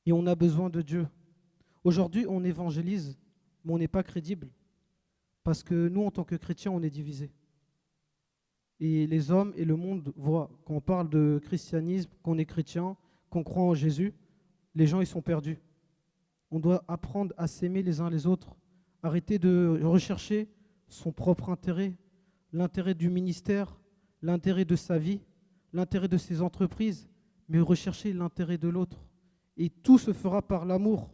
Et on a besoin de Dieu. Aujourd'hui, on évangélise, mais on n'est pas crédible. Parce que nous, en tant que chrétiens, on est divisés. Et les hommes et le monde voient, quand on parle de christianisme, qu'on est chrétien, qu'on croit en Jésus, les gens, ils sont perdus. On doit apprendre à s'aimer les uns les autres, arrêter de rechercher son propre intérêt, l'intérêt du ministère, l'intérêt de sa vie, l'intérêt de ses entreprises, mais rechercher l'intérêt de l'autre. Et tout se fera par l'amour.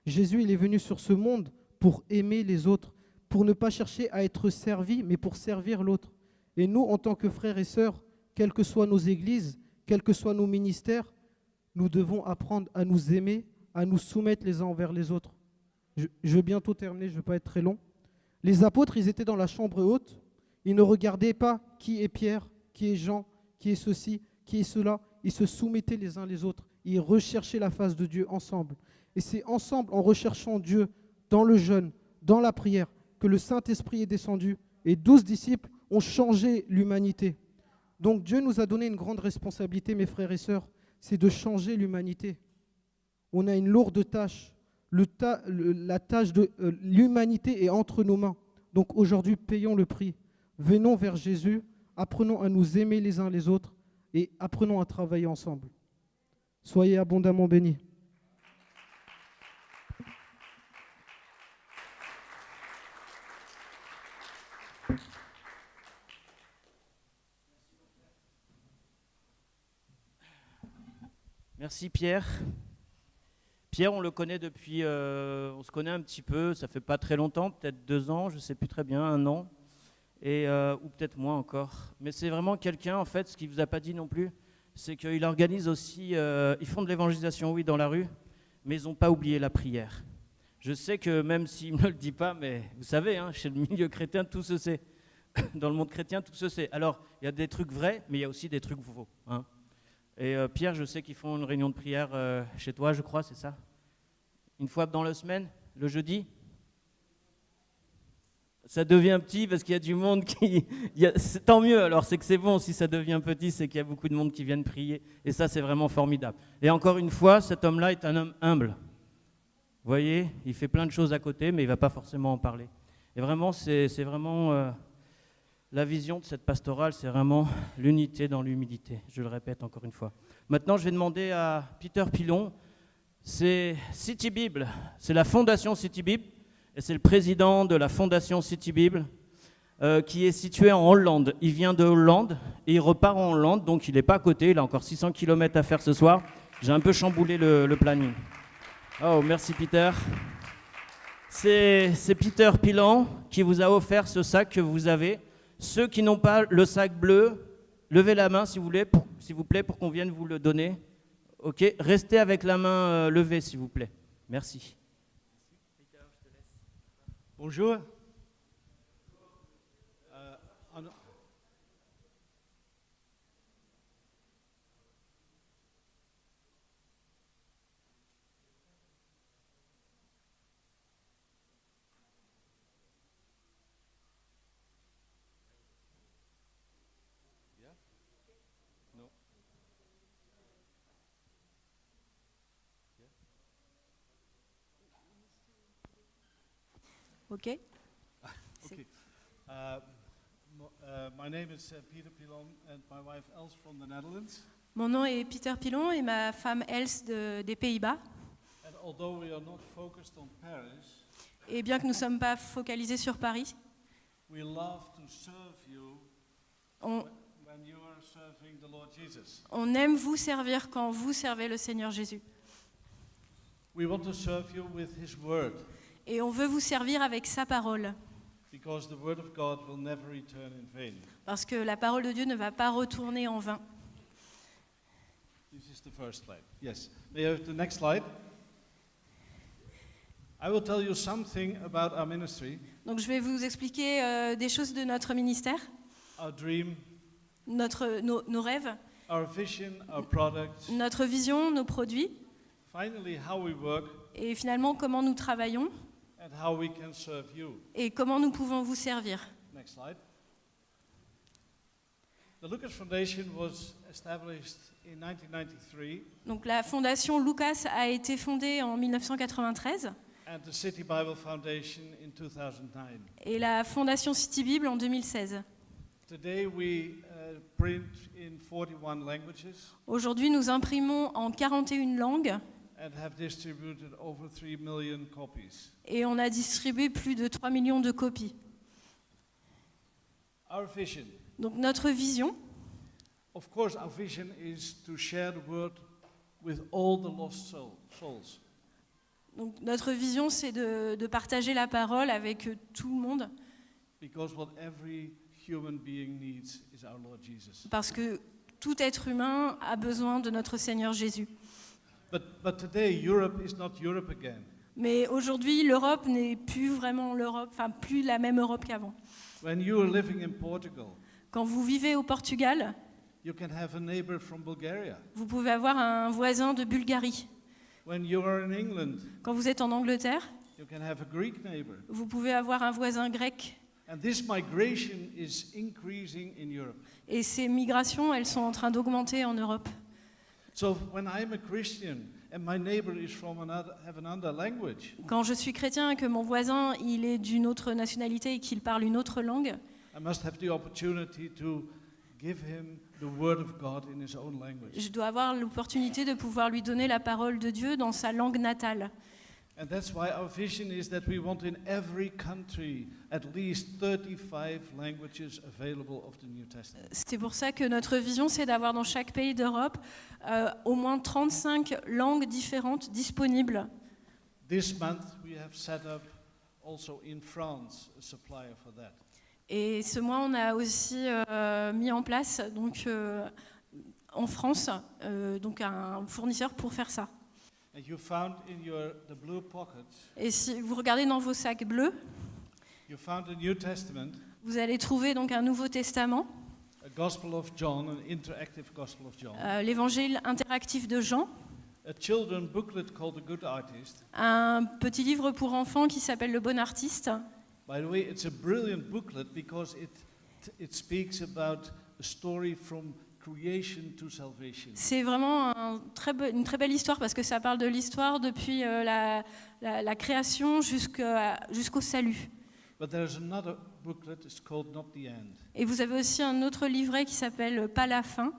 Jésus, il est venu sur ce monde pour aimer les autres, pour ne pas chercher à être servi, mais pour servir l'autre. Et nous, en tant que frères et sœurs, quelles que soient nos églises, quels que soient nos ministères, nous devons apprendre à nous aimer, à nous soumettre les uns envers les autres. Je vais bientôt terminer, je ne vais pas être très long. Les apôtres, ils étaient dans la chambre haute. Ils ne regardaient pas qui est Pierre, qui est Jean, qui est ceci, qui est cela. Ils se soumettaient les uns les autres. Ils recherchaient la face de Dieu ensemble. Et c'est ensemble, en recherchant Dieu, dans le jeûne, dans la prière, que le Saint-Esprit est descendu. Et 12 disciples ont changé l'humanité. Donc Dieu nous a donné une grande responsabilité, mes frères et sœurs, c'est de changer l'humanité. On a une lourde tâche. La tâche de l'humanité est entre nos mains. Donc aujourd'hui, payons le prix. Venons vers Jésus, apprenons à nous aimer les uns les autres et apprenons à travailler ensemble. Soyez abondamment bénis. Merci Pierre. Pierre, on le connaît depuis, on se connaît un petit peu, ça fait pas très longtemps, peut-être 2 ans, je ne sais plus très bien, 1 an, ou peut-être moins encore. Mais c'est vraiment quelqu'un, en fait, ce qu'il ne vous a pas dit non plus, c'est qu'il organise aussi, ils font de l'évangélisation, oui, dans la rue, mais ils n'ont pas oublié la prière. Je sais que même s'il ne me le dit pas, mais vous savez, hein, chez le milieu chrétien, tout se sait. Dans le monde chrétien, tout se sait. Alors, il y a des trucs vrais, mais il y a aussi des trucs faux. Hein. Et Pierre, je sais qu'ils font une réunion de prière chez toi, je crois, c'est ça? Une fois dans la semaine, le jeudi? Ça devient petit parce qu'il y a du monde qui... tant mieux, alors c'est que c'est bon, si ça devient petit, c'est qu'il y a beaucoup de monde qui viennent prier. Et ça, c'est vraiment formidable. Et encore une fois, cet homme-là est un homme humble. Vous voyez, il fait plein de choses à côté, mais il ne va pas forcément en parler. Et vraiment, c'est vraiment... la vision de cette pastorale, c'est vraiment l'unité dans l'humilité. Je le répète encore une fois. Maintenant, je vais demander à Peter Pilon. C'est City Bible, c'est la fondation City Bible, et c'est le président de la fondation City Bible qui est situé en Hollande. Il vient de Hollande et il repart en Hollande, donc il n'est pas à côté, il a encore 600 km à faire ce soir. J'ai un peu chamboulé le planning. Oh, merci Peter. C'est Peter Pilon qui vous a offert ce sac que vous avez. Ceux qui n'ont pas le sac bleu, levez la main s'il vous plaît, pour qu'on vienne vous le donner. Ok, restez avec la main levée, s'il vous plaît. Merci. Bonjour. Okay. Okay. My name is Peter Pilon and my wife Els from the Netherlands. Mon nom est Peter Pilon et ma femme Els des Pays-Bas. And although we are not focused on Paris, et bien que nous ne sommes pas focalisés sur Paris, we love to serve you when you are serving the Lord Jesus. On aime vous servir quand vous servez le Seigneur Jésus. We want to serve you with His word. Et on veut vous servir avec sa parole. Because the word of God will never return in vain. Parce que la parole de Dieu ne va pas retourner en vain. This is the first slide. Yes. May I have the next slide? I will tell you something about our ministry. Donc je vais vous expliquer des choses de notre ministère, Our dream, nos rêves, our vision, our product. notre vision, nos produits, Finally, how we work et finalement comment nous travaillons and how we can serve you. et comment nous pouvons vous servir. Next slide. The Lucas Foundation was established in 1993 Donc la fondation Lucas a été fondée en 1993 and the City Bible Foundation in 2009. et la fondation City Bible en 2016. Today we print in 41 languages Aujourd'hui, nous imprimons en 41 langues and have distributed over 3 million copies. et on a distribué plus de 3 millions de copies. Our vision, Donc notre vision, of course, our vision is to share the word with all the lost souls. donc notre vision, c'est de partager la parole avec tout le monde, Because what every human being needs is our Lord Jesus. parce que tout être humain a besoin de notre Seigneur Jésus. But today Europe is not Europe again. Mais aujourd'hui, l'Europe n'est plus vraiment l'Europe, enfin plus la même Europe qu'avant. When you are living in Portugal, Quand vous vivez au Portugal, you can have a neighbor from Bulgaria. vous pouvez avoir un voisin de Bulgarie. When you are in England, Quand vous êtes en Angleterre, you can have a Greek neighbor. vous pouvez avoir un voisin grec. And this migration is increasing in Europe. Et ces migrations, elles sont en train d'augmenter en Europe. So when I'm a Christian and my neighbor is from have another language, Quand je suis chrétien et que mon voisin il est d'une autre nationalité et qu'il parle une autre langue, I must have the opportunity to give him the word of God in his own language. je dois avoir l'opportunité de pouvoir lui donner la parole de Dieu dans sa langue natale. And that's why our vision is that we want in every country at least 35 languages available of the New Testament. C'est pour ça que notre vision, c'est d'avoir dans chaque pays d'Europe au moins 35 langues différentes disponibles. This month we have set up also in France a supplier for that. Et ce mois, on a aussi mis en place donc, en France donc un fournisseur pour faire ça. And you found in the blue pockets, Et si vous regardez dans vos sacs bleus, you found the New Testament, vous allez trouver donc un Nouveau Testament, a Gospel of John, an interactive Gospel of John, l'Évangile interactif de Jean, a children booklet called The Good Artist. un petit livre pour enfants qui s'appelle Le Bon Artiste. By the way, it's a brilliant booklet because it speaks about a story from creation to salvation. C'est vraiment une très belle histoire parce que ça parle de l'histoire depuis la création jusqu'au salut. But there's another booklet, it's called Not the End. Et vous avez aussi un autre livret qui s'appelle Pas la fin.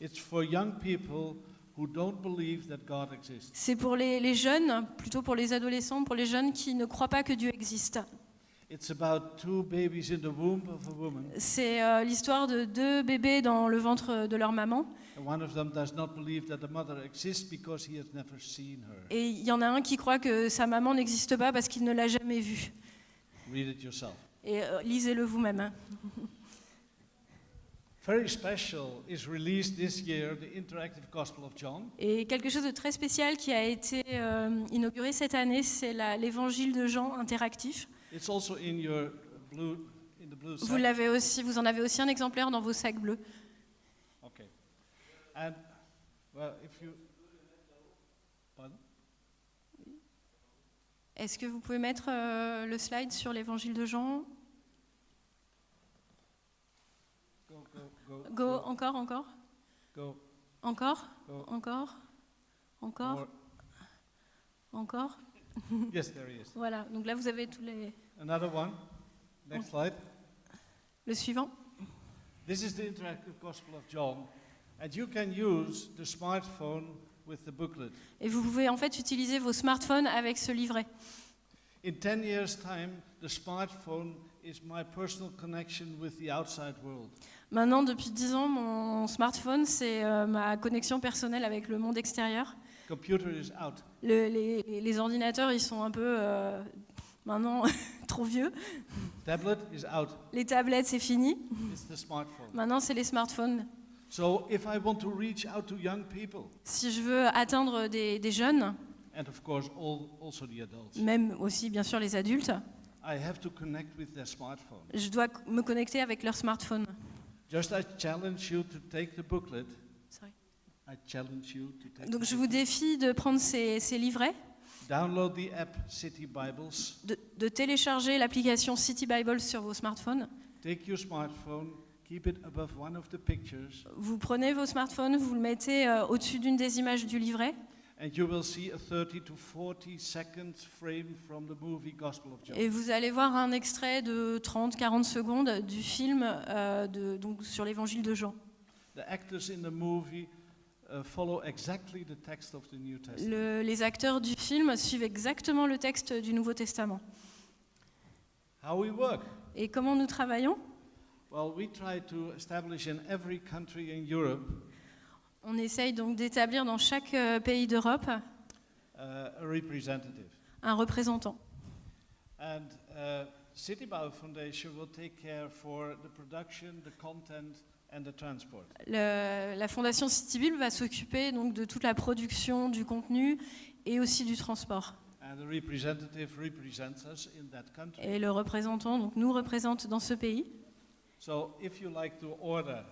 It's for young people who don't believe that God exists. C'est pour les jeunes, plutôt pour les adolescents, pour les jeunes qui ne croient pas que Dieu existe. It's about two babies in the womb of a woman, C'est l'histoire de 2 bébés dans le ventre de leur maman. and one of them does not believe that the mother exists because he has never seen her. Et il y en a un qui croit que sa maman n'existe pas parce qu'il ne l'a jamais vue. Read it yourself. Et lisez-le vous-même. Hein. Very special is released this year, the interactive Gospel of John. Et quelque chose de très spécial qui a été inauguré cette année, c'est l'Évangile de Jean interactif. It's also in your blue, in the blue Vous sack. vous en avez aussi un exemplaire dans vos sacs bleus. Okay. And well, if you pardon? Est-ce que vous pouvez mettre le slide sur l'Évangile de Jean? Go, encore. Go. Encore, Go. encore, encore, More. encore. Yes, there he is. Voilà, donc là vous avez tous les... Another one. Next slide. Le suivant. This is the interactive Gospel of John, and you can use the smartphone with the booklet. Et vous pouvez en fait utiliser vos smartphones avec ce livret. In 10 years' time, the smartphone is my personal connection with the outside world. Maintenant, depuis 10 ans, mon smartphone, c'est ma connexion personnelle avec le monde extérieur. Computer is out. Les ordinateurs, ils sont un peu maintenant trop vieux. Tablet is out. Les tablettes, c'est fini. It's the smartphone. Maintenant, c'est les smartphones. So if I want to reach out to young people, Si je veux atteindre des jeunes, and of course also the adults, même aussi bien sûr les adultes, I have to connect with their smartphone. je dois me connecter avec leur smartphone. Just I challenge you to take the booklet. Sorry. I challenge you to take Donc the je vous booklet. défie de prendre ces livrets, Download the app City Bibles. de télécharger l'application City Bible sur vos smartphones. Take your smartphone, keep it above one of the pictures, Vous prenez vos smartphones, vous le mettez au-dessus d'une des images du livret, and you will see a 30 to 40 second frame from the movie Gospel of John. et vous allez voir un extrait de 30-40 secondes du film donc sur l'évangile de Jean. The actors in the movie follow exactly the text of the New Testament. Les acteurs du film suivent exactement le texte du Nouveau Testament. How we work? Et comment nous travaillons? Well, we try to establish in every country in Europe On essaye donc d'établir dans chaque pays d'Europe a representative. un représentant. And City Bible Foundation will take care for the production, the content, and the transport. La Fondation City Bible va s'occuper donc de toute la production du contenu et aussi du transport. And the representative represents us in that country. Et le représentant donc nous représente dans ce pays. So if you like to order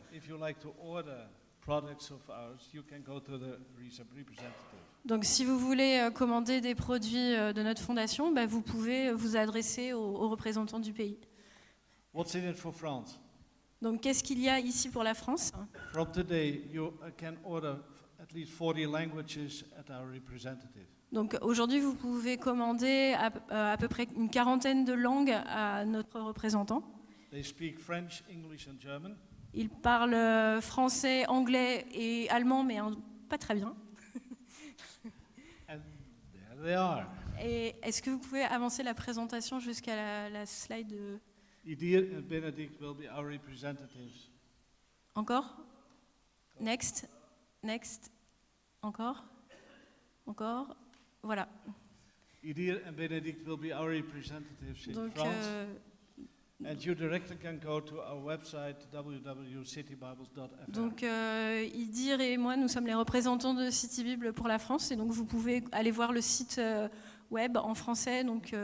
products of ours, you can go to the representative. Donc si vous voulez commander des produits de notre fondation, vous pouvez vous adresser aux représentants du pays. What's in it for France? Donc, qu'est-ce qu'il y a ici pour la France? From today, you can order at least 40 languages at our representative. Donc, aujourd'hui, vous pouvez commander à peu près une quarantaine de langues à notre représentant. They speak French, English and German. Il parle français, anglais et allemand, mais pas très bien. And there they are. Et est-ce que vous pouvez avancer la présentation jusqu'à la slide de... Idir and Benedict will be our representatives. Encore? Next. Next. Encore? Encore? Voilà. Idir and Benedict will be our representatives in Donc, France. And you directly can go to our website www.citybibles.fr. donc Idir et moi, nous sommes les représentants de City Bible pour la France. Et donc, vous pouvez aller voir le site web en français, donc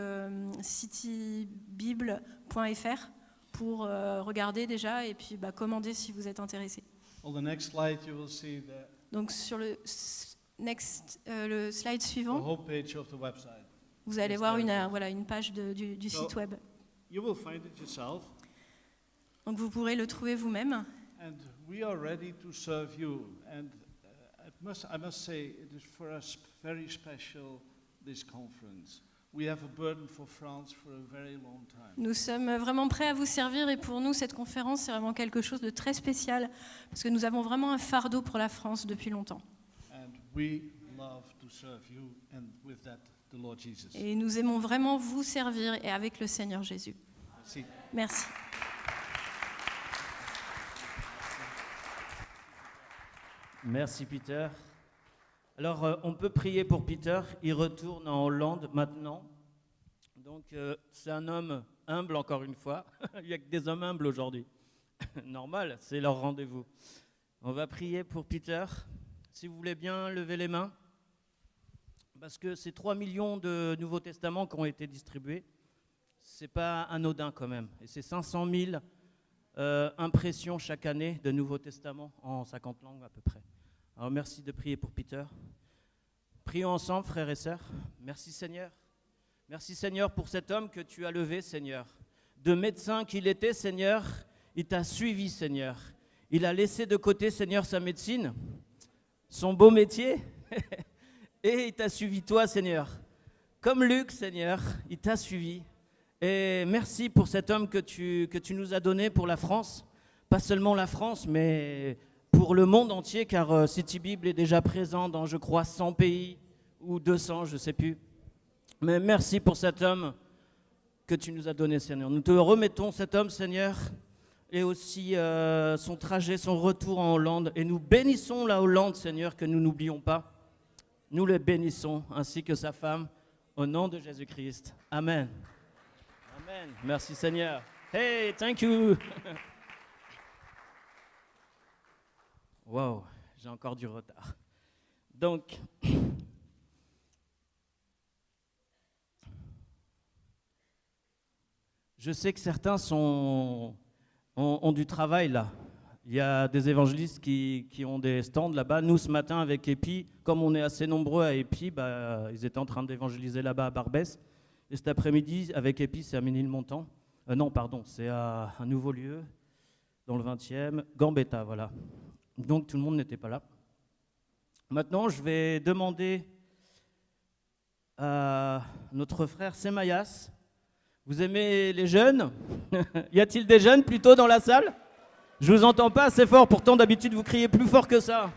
citybible.fr, pour regarder déjà et puis commander si vous êtes intéressé. On the next slide, you will see Donc, sur le slide the suivant, homepage of the website. vous allez Yes, voir there. une page du So- site web. You will find it yourself, Donc, vous pourrez le trouver vous-même. and we are ready to serve you. And I must say, it is for us very special, this conference. We have a burden for France for a very long time. Nous sommes vraiment prêts à vous servir et pour nous, cette conférence, c'est vraiment quelque chose de très spécial parce que nous avons vraiment un fardeau pour la France depuis longtemps. And we love to serve you, and with that, the Lord Jesus. Et nous aimons vraiment vous servir et avec le Seigneur Jésus. Merci. Merci. Merci Peter. Alors on peut prier pour Peter, il retourne en Hollande maintenant. Donc c'est un homme humble encore une fois. Il n'y a que des hommes humbles aujourd'hui. Normal, c'est leur rendez-vous. On va prier pour Peter. Si vous voulez bien lever les mains. Parce que ces 3 millions de Nouveaux Testaments qui ont été distribués, c'est pas anodin quand même. Et c'est 500 000 impressions chaque année de Nouveaux Testaments en 50 langues à peu près. Alors merci de prier pour Peter. Prions ensemble, frères et sœurs. Merci Seigneur. Merci Seigneur pour cet homme que tu as levé, Seigneur. De médecin qu'il était, Seigneur, il t'a suivi, Seigneur. Il a laissé de côté, Seigneur, sa médecine, son beau métier, et il t'a suivi toi, Seigneur. Comme Luc, Seigneur, il t'a suivi. Et merci pour cet homme que tu nous as donné pour la France. Pas seulement la France, mais pour le monde entier, car City Bible est déjà présent dans, je crois, 100 pays ou 200, je ne sais plus. Mais merci pour cet homme que tu nous as donné, Seigneur. Nous te remettons cet homme, Seigneur, et aussi son trajet, son retour en Hollande. Et nous bénissons la Hollande, Seigneur, que nous n'oublions pas. Nous le bénissons, ainsi que sa femme, au nom de Jésus-Christ. Amen. Amen. Merci, Seigneur. Hey, thank you. Wow, j'ai encore du retard. Donc, je sais que certains ont du travail là. Il y a des évangélistes qui ont des stands là-bas. Nous, ce matin, avec Épi, comme on est assez nombreux à Épi, ils étaient en train d'évangéliser là-bas à Barbès. Et cet après-midi, avec Épi, c'est à Ménilmontant. Non, pardon, c'est à un nouveau lieu, dans le 20e, Gambetta, voilà. Donc, tout le monde n'était pas là. Maintenant, je vais demander à notre frère Semayas. Vous aimez les jeunes? Y a-t-il des jeunes plutôt dans la salle? Je vous entends pas assez fort, pourtant d'habitude vous criez plus fort que ça.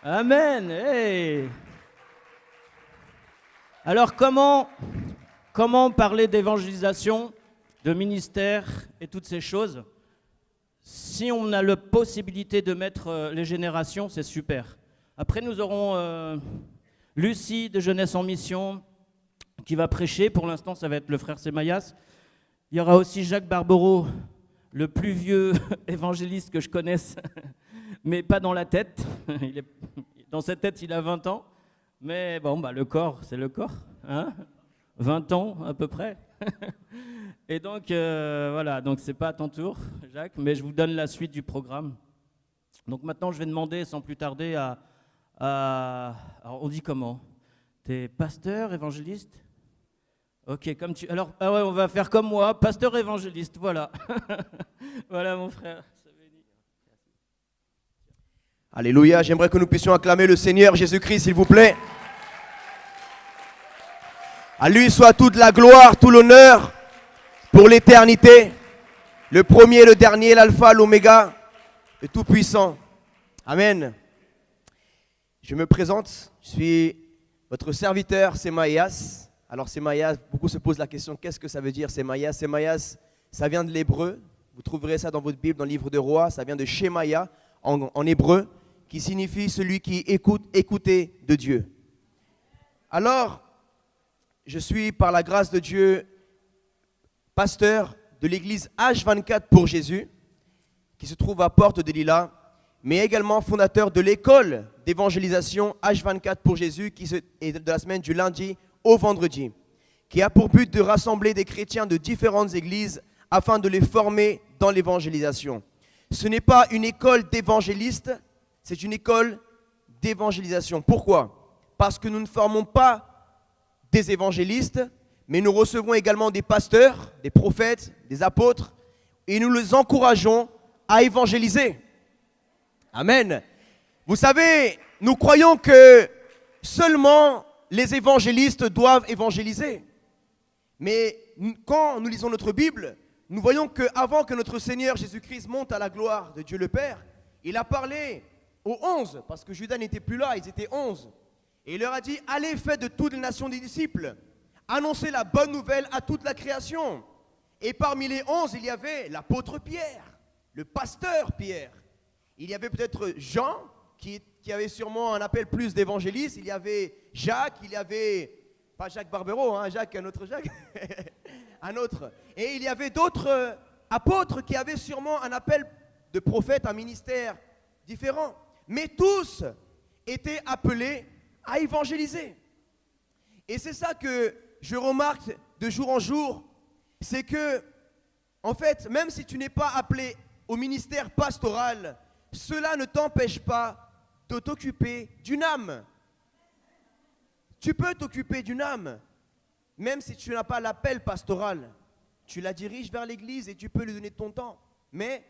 Amen. Hey. Alors comment parler d'évangélisation, de ministère et toutes ces choses? Si on a la possibilité de mettre les générations, c'est super. Après nous aurons Lucie de Jeunesse en Mission qui va prêcher. Pour l'instant ça va être le frère Semayas. Il y aura aussi Jacques Barbero, le plus vieux évangéliste que je connaisse, mais pas dans la tête. Dans cette tête, il a 20 ans. Mais bon, le corps, c'est le corps. Hein, 20 ans à peu près. Et donc, voilà, donc c'est pas à ton tour, Jacques, mais je vous donne la suite du programme. Donc maintenant, je vais demander, sans plus tarder, alors, on dit comment? T'es pasteur, évangéliste? Ok, comme tu... Alors, ah ouais, on va faire comme moi, pasteur évangéliste, voilà. Voilà mon frère. Alléluia, j'aimerais que nous puissions acclamer le Seigneur Jésus-Christ, s'il vous plaît. À lui soit toute la gloire, tout l'honneur pour l'éternité. Le premier, le dernier, l'alpha, l'oméga, le tout-puissant. Amen. Je me présente, je suis votre serviteur, Semaïas. Alors Semaïas, beaucoup se posent la question, qu'est-ce que ça veut dire Semaïas? Semaïas, ça vient de l'hébreu. Vous trouverez ça dans votre Bible, dans le livre de Rois. Ça vient de Shemaya, en hébreu, qui signifie celui qui écoute, écouter de Dieu. Alors, je suis par la grâce de Dieu pasteur de l'église H24 pour Jésus, qui se trouve à Porte de Lila, mais également fondateur de l'école d'évangélisation H24 pour Jésus, qui est de la semaine du lundi au vendredi, qui a pour but de rassembler des chrétiens de différentes églises afin de les former dans l'évangélisation. Ce n'est pas une école d'évangélistes, c'est une école d'évangélisation. Pourquoi? Parce que nous ne formons pas des évangélistes, mais nous recevons également des pasteurs, des prophètes, des apôtres, et nous les encourageons à évangéliser. Amen. Vous savez, nous croyons que seulement les évangélistes doivent évangéliser. Mais quand nous lisons notre Bible, nous voyons qu'avant que notre Seigneur Jésus-Christ monte à la gloire de Dieu le Père, il a parlé aux 11, parce que Judas n'était plus là, ils étaient 11. Et il leur a dit, allez, faites de toutes les nations des disciples, annoncez la bonne nouvelle à toute la création. Et parmi les 11, il y avait l'apôtre Pierre, le pasteur Pierre. Il y avait peut-être Jean, qui avait sûrement un appel plus d'évangéliste. Il y avait Jacques, il y avait, pas Jacques Barbero, hein, Jacques, un autre Jacques, un autre. Et il y avait d'autres apôtres qui avaient sûrement un appel de prophète, un ministère différent. Mais tous étaient appelés à évangéliser. Et c'est ça que je remarque de jour en jour, c'est que, en fait, même si tu n'es pas appelé au ministère pastoral, cela ne t'empêche pas de t'occuper d'une âme. Tu peux t'occuper d'une âme, même si tu n'as pas l'appel pastoral. Tu la diriges vers l'église et tu peux lui donner ton temps. Mais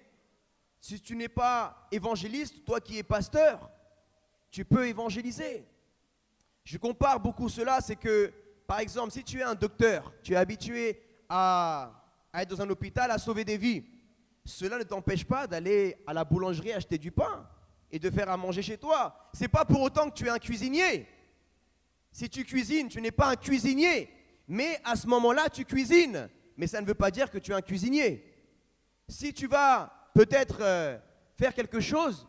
si tu n'es pas évangéliste, toi qui es pasteur, tu peux évangéliser. Je compare beaucoup cela, c'est que, par exemple, si tu es un docteur, tu es habitué à être dans un hôpital, à sauver des vies. Cela ne t'empêche pas d'aller à la boulangerie acheter du pain et de faire à manger chez toi. Ce n'est pas pour autant que tu es un cuisinier. Si tu cuisines, tu n'es pas un cuisinier. Mais à ce moment-là, tu cuisines. Mais ça ne veut pas dire que tu es un cuisinier. Si tu vas peut-être faire quelque chose,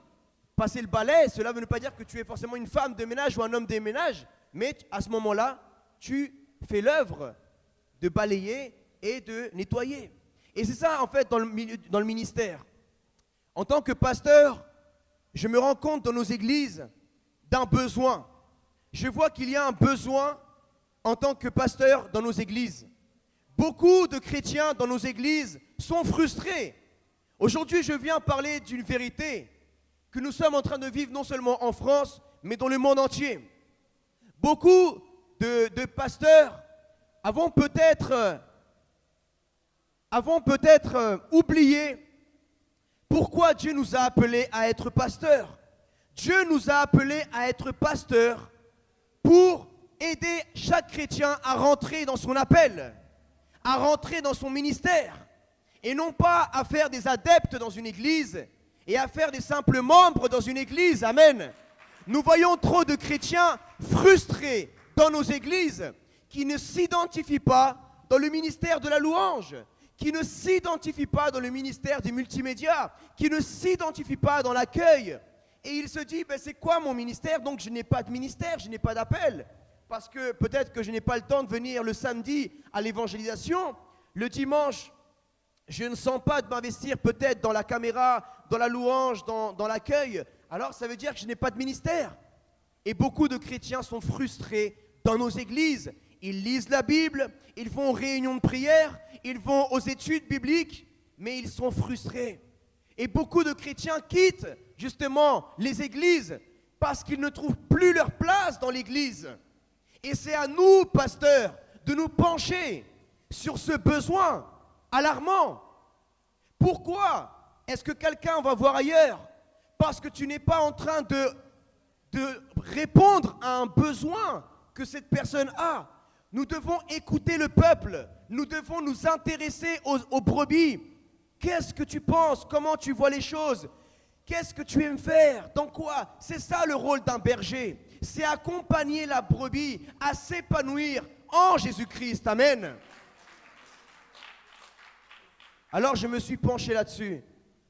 passer le balai, cela ne veut pas dire que tu es forcément une femme de ménage ou un homme de ménage. Mais à ce moment-là, tu fais l'œuvre de balayer et de nettoyer. Et c'est ça, en fait, dans le ministère. En tant que pasteur, je me rends compte dans nos églises d'un besoin. Je vois qu'il y a un besoin en tant que pasteur dans nos églises. Beaucoup de chrétiens dans nos églises sont frustrés. Aujourd'hui, je viens parler d'une vérité que nous sommes en train de vivre non seulement en France, mais dans le monde entier. Beaucoup de pasteurs avons peut-être oublié pourquoi Dieu nous a appelés à être pasteurs. Dieu nous a appelés à être pasteurs pour aider chaque chrétien à rentrer dans son appel, à rentrer dans son ministère, et non pas à faire des adeptes dans une église et à faire des simples membres dans une église. Amen. Nous voyons trop de chrétiens frustrés dans nos églises qui ne s'identifient pas dans le ministère de la louange, qui ne s'identifient pas dans le ministère du multimédia, qui ne s'identifient pas dans l'accueil. Et il se dit, ben c'est quoi mon ministère? Donc je n'ai pas de ministère, je n'ai pas d'appel. Parce que peut-être que je n'ai pas le temps de venir le samedi à l'évangélisation. Le dimanche, je ne sens pas de m'investir peut-être dans la caméra, dans la louange, dans l'accueil. Alors ça veut dire que je n'ai pas de ministère. Et beaucoup de chrétiens sont frustrés dans nos églises. Ils lisent la Bible, ils vont aux réunions de prière, ils vont aux études bibliques, mais ils sont frustrés. Et beaucoup de chrétiens quittent justement les églises parce qu'ils ne trouvent plus leur place dans l'église. Et c'est à nous, pasteurs, de nous pencher sur ce besoin alarmant. Pourquoi est-ce que quelqu'un va voir ailleurs? Parce que tu n'es pas en train de répondre à un besoin que cette personne a. Nous devons écouter le peuple. Nous devons nous intéresser aux brebis. Qu'est-ce que tu penses? Comment tu vois les choses? Qu'est-ce que tu aimes faire? Dans quoi? C'est ça le rôle d'un berger. C'est accompagner la brebis à s'épanouir en Jésus-Christ. Amen. Alors je me suis penché là-dessus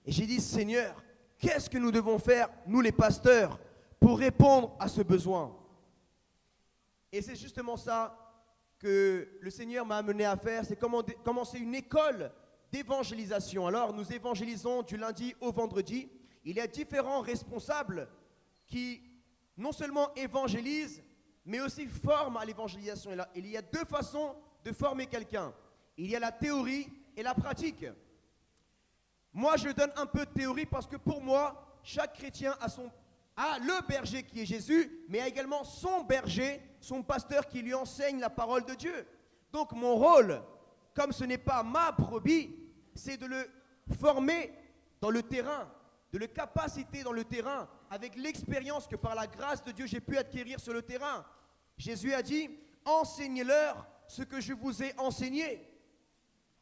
et j'ai dit, Seigneur, qu'est-ce que nous devons faire, nous les pasteurs, pour répondre à ce besoin? Et c'est justement ça que le Seigneur m'a amené à faire, c'est commencer une école d'évangélisation. Alors nous évangélisons du lundi au vendredi. Il y a différents responsables qui non seulement évangélisent, mais aussi forment à l'évangélisation. Il y a deux façons de former quelqu'un. Il y a la théorie et la pratique. Moi, je donne un peu de théorie parce que pour moi, chaque chrétien a le berger qui est Jésus, mais a également son berger, son pasteur qui lui enseigne la parole de Dieu. Donc mon rôle, comme ce n'est pas ma brebis, c'est de le former dans le terrain, de le capaciter dans le terrain, avec l'expérience que par la grâce de Dieu j'ai pu acquérir sur le terrain. Jésus a dit, enseignez-leur ce que je vous ai enseigné.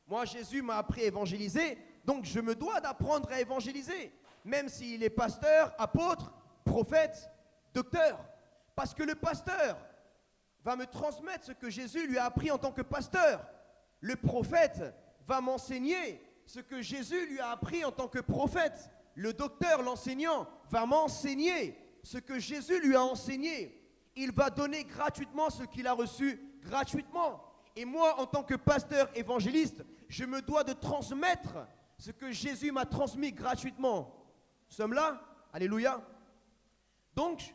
Moi, Jésus m'a appris à évangéliser, donc je me dois d'apprendre à évangéliser, même s'il est pasteur, apôtre, prophète, docteur. Parce que le pasteur va me transmettre ce que Jésus lui a appris en tant que pasteur. Le prophète va m'enseigner ce que Jésus lui a appris en tant que prophète. Le docteur, l'enseignant, va m'enseigner ce que Jésus lui a enseigné. Il va donner gratuitement ce qu'il a reçu gratuitement. Et moi, en tant que pasteur évangéliste, je me dois de transmettre ce que Jésus m'a transmis gratuitement. Nous sommes là? Alléluia. Donc,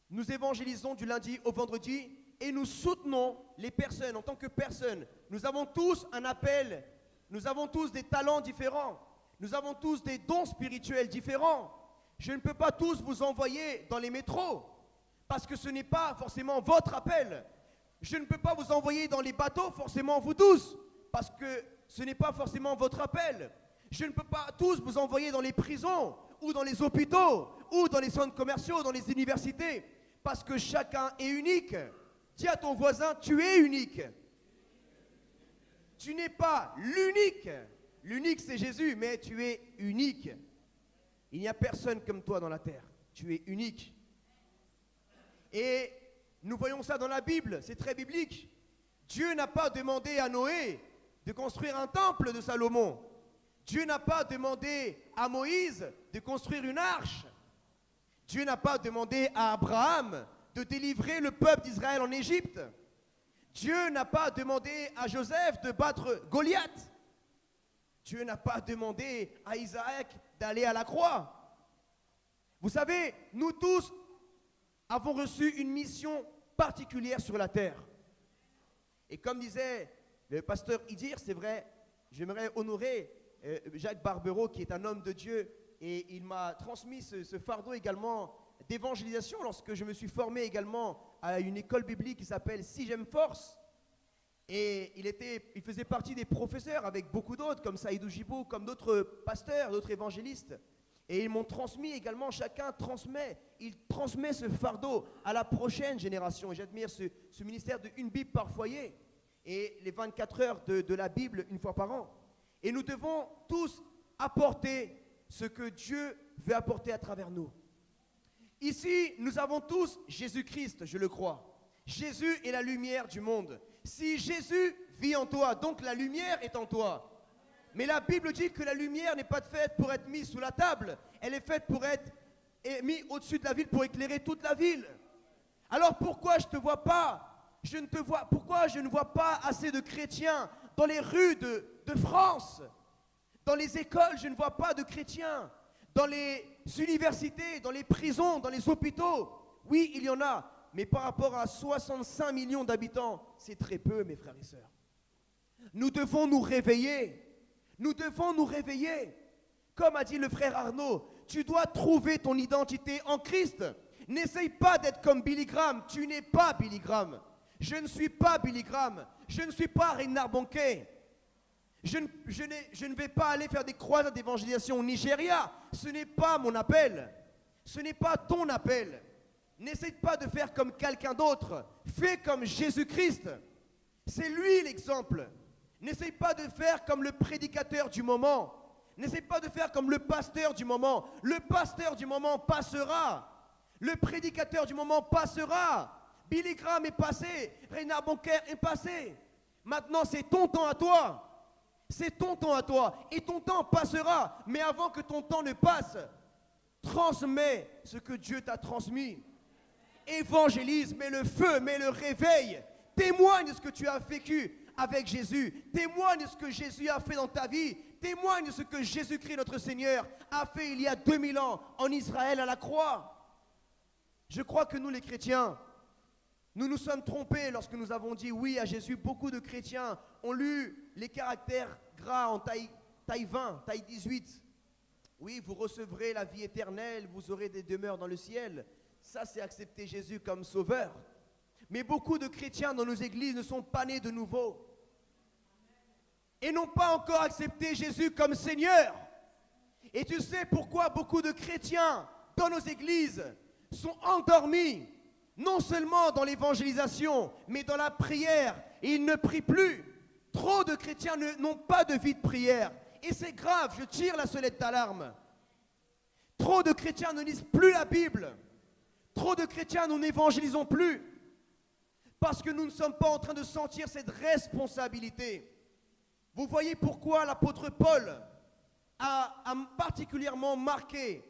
nous évangélisons du lundi au vendredi et nous soutenons les personnes en tant que personnes. Nous avons tous un appel, nous avons tous des talents différents, nous avons tous des dons spirituels différents. Je ne peux pas tous vous envoyer dans les métros parce que ce n'est pas forcément votre appel. Je ne peux pas vous envoyer dans les bateaux forcément vous tous parce que ce n'est pas forcément votre appel. Je ne peux pas tous vous envoyer dans les prisons ou dans les hôpitaux ou dans les centres commerciaux, dans les universités parce que chacun est unique. Dis à ton voisin, tu es unique. Tu n'es pas l'unique. L'unique c'est Jésus, mais tu es unique. Il n'y a personne comme toi dans la terre. Tu es unique. Et nous voyons ça dans la Bible, c'est très biblique. Dieu n'a pas demandé à Noé de construire un temple de Salomon. Dieu n'a pas demandé à Moïse de construire une arche. Dieu n'a pas demandé à Abraham de délivrer le peuple d'Israël en Égypte. Dieu n'a pas demandé à Joseph de battre Goliath. Dieu n'a pas demandé à Isaac d'aller à la croix. Vous savez, nous tous avons reçu une mission particulière sur la terre. Et comme disait le pasteur Idir, c'est vrai, j'aimerais honorer Jacques Barbero qui est un homme de Dieu et il m'a transmis ce fardeau également d'évangélisation lorsque je me suis formé également à une école biblique qui s'appelle Sixième Force. Et il faisait partie des professeurs avec beaucoup d'autres comme Saïdou Jibou, comme d'autres pasteurs, d'autres évangélistes. Et ils m'ont transmis également, chacun transmet, il transmet ce fardeau à la prochaine génération. Et j'admire ce ministère de une Bible par foyer et les 24 heures de la Bible une fois par an. Et nous devons tous apporter ce que Dieu veut apporter à travers nous. Ici, nous avons tous Jésus-Christ, je le crois. Jésus est la lumière du monde. Si Jésus vit en toi, donc la lumière est en toi. Mais la Bible dit que la lumière n'est pas faite pour être mise sous la table. Elle est faite pour être mise au-dessus de la ville, pour éclairer toute la ville. Alors pourquoi je ne te vois pas? Pourquoi je ne vois pas assez de chrétiens dans les rues de France? Dans les écoles, je ne vois pas de chrétiens. Dans les universités, dans les prisons, dans les hôpitaux. Oui, il y en a. Mais par rapport à 65 millions d'habitants, c'est très peu, mes frères et sœurs. Nous devons nous réveiller. Nous devons nous réveiller. Comme a dit le frère Arnaud, tu dois trouver ton identité en Christ. N'essaye pas d'être comme Billy Graham. Tu n'es pas Billy Graham. Je ne suis pas Billy Graham. Je ne suis pas Reinhard Bonnke. Je ne vais pas aller faire des croisades d'évangélisation au Nigeria. Ce n'est pas mon appel. Ce n'est pas ton appel. N'essaie pas de faire comme quelqu'un d'autre. Fais comme Jésus-Christ. C'est lui l'exemple. N'essaie pas de faire comme le prédicateur du moment. N'essaie pas de faire comme le pasteur du moment. Le pasteur du moment passera. Le prédicateur du moment passera. Billy Graham est passé. Reinhard Bonnke est passé. Maintenant, c'est ton temps à toi. C'est ton temps à toi. Et ton temps passera. Mais avant que ton temps ne passe, transmets ce que Dieu t'a transmis. Évangélise, mets le feu, mets le réveil. Témoigne de ce que tu as vécu avec Jésus. Témoigne de ce que Jésus a fait dans ta vie. Témoigne de ce que Jésus-Christ, notre Seigneur, a fait il y a 2000 ans en Israël à la croix. Je crois que nous, les chrétiens, nous nous sommes trompés lorsque nous avons dit oui à Jésus. Beaucoup de chrétiens ont lu les caractères gras en taille 20, taille 18. Oui, vous recevrez la vie éternelle, vous aurez des demeures dans le ciel. Ça, c'est accepter Jésus comme sauveur. Mais beaucoup de chrétiens dans nos églises ne sont pas nés de nouveau. Et n'ont pas encore accepté Jésus comme Seigneur. Et tu sais pourquoi beaucoup de chrétiens dans nos églises sont endormis, non seulement dans l'évangélisation, mais dans la prière, et ils ne prient plus. Trop de chrétiens n'ont pas de vie de prière. Et c'est grave, je tire la sonnette d'alarme. Trop de chrétiens ne lisent plus la Bible. Trop de chrétiens, nous n'évangélisons plus. Parce que nous ne sommes pas en train de sentir cette responsabilité. Vous voyez pourquoi l'apôtre Paul a particulièrement marqué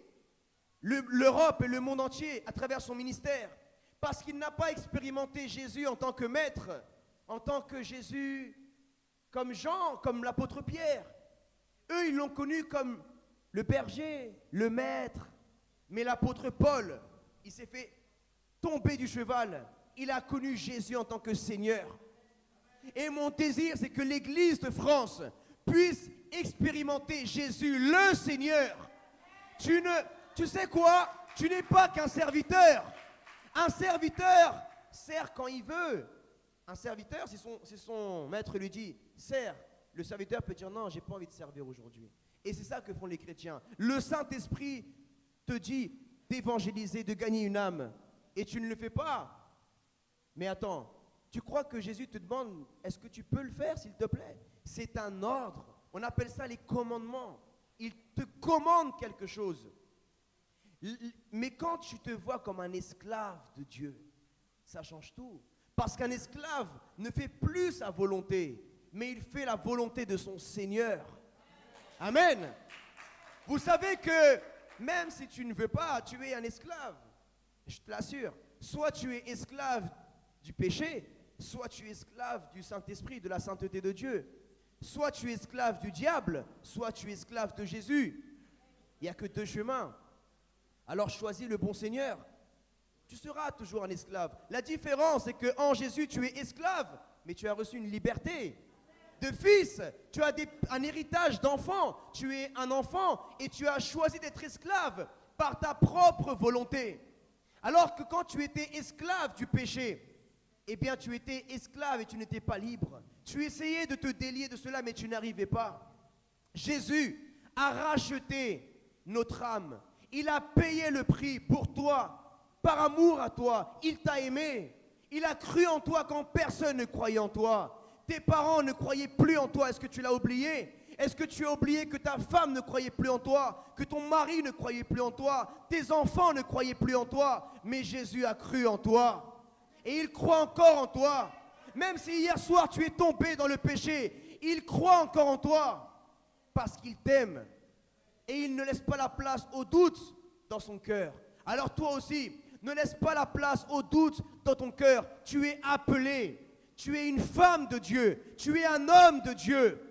l'Europe et le monde entier à travers son ministère. Parce qu'il n'a pas expérimenté Jésus en tant que maître, en tant que Jésus comme Jean, comme l'apôtre Pierre. Eux, ils l'ont connu comme le berger, le maître. Mais l'apôtre Paul, il s'est fait tomber du cheval. Il a connu Jésus en tant que Seigneur. Et mon désir, c'est que l'Église de France puisse expérimenter Jésus, le Seigneur. Tu sais quoi? Tu n'es pas qu'un serviteur. Un serviteur sert quand il veut. Un serviteur, si son maître lui dit « sers », le serviteur peut dire « non, j'ai pas envie de servir aujourd'hui ». Et c'est ça que font les chrétiens. Le Saint-Esprit te dit d'évangéliser, de gagner une âme. Et tu ne le fais pas. Mais attends, tu crois que Jésus te demande « est-ce que tu peux le faire, s'il te plaît ?» C'est un ordre. On appelle ça les commandements. Il te commande quelque chose. Mais quand tu te vois comme un esclave de Dieu, ça change tout. Parce qu'un esclave ne fait plus sa volonté, mais il fait la volonté de son Seigneur. Amen. Vous savez que même si tu ne veux pas, tu es un esclave. Je te l'assure. Soit tu es esclave du péché, soit tu es esclave du Saint-Esprit, de la sainteté de Dieu. Soit tu es esclave du diable, soit tu es esclave de Jésus. Il n'y a que deux chemins. Alors choisis le bon Seigneur. Tu seras toujours un esclave. La différence, c'est qu'en Jésus, tu es esclave, mais tu as reçu une liberté de fils. Tu as un héritage d'enfant. Tu es un enfant et tu as choisi d'être esclave par ta propre volonté. Alors que quand tu étais esclave du péché, eh bien tu étais esclave et tu n'étais pas libre. Tu essayais de te délier de cela, mais tu n'arrivais pas. Jésus a racheté notre âme. Il a payé le prix pour toi. Par amour à toi, il t'a aimé. Il a cru en toi quand personne ne croyait en toi. Tes parents ne croyaient plus en toi. Est-ce que tu l'as oublié? Est-ce que tu as oublié que ta femme ne croyait plus en toi? Que ton mari ne croyait plus en toi? Tes enfants ne croyaient plus en toi? Mais Jésus a cru en toi. Et il croit encore en toi. Même si hier soir tu es tombé dans le péché, il croit encore en toi. Parce qu'il t'aime. Et il ne laisse pas la place au doute dans son cœur. Alors toi aussi, ne laisse pas la place au doute dans ton cœur. Tu es appelé. Tu es une femme de Dieu. Tu es un homme de Dieu.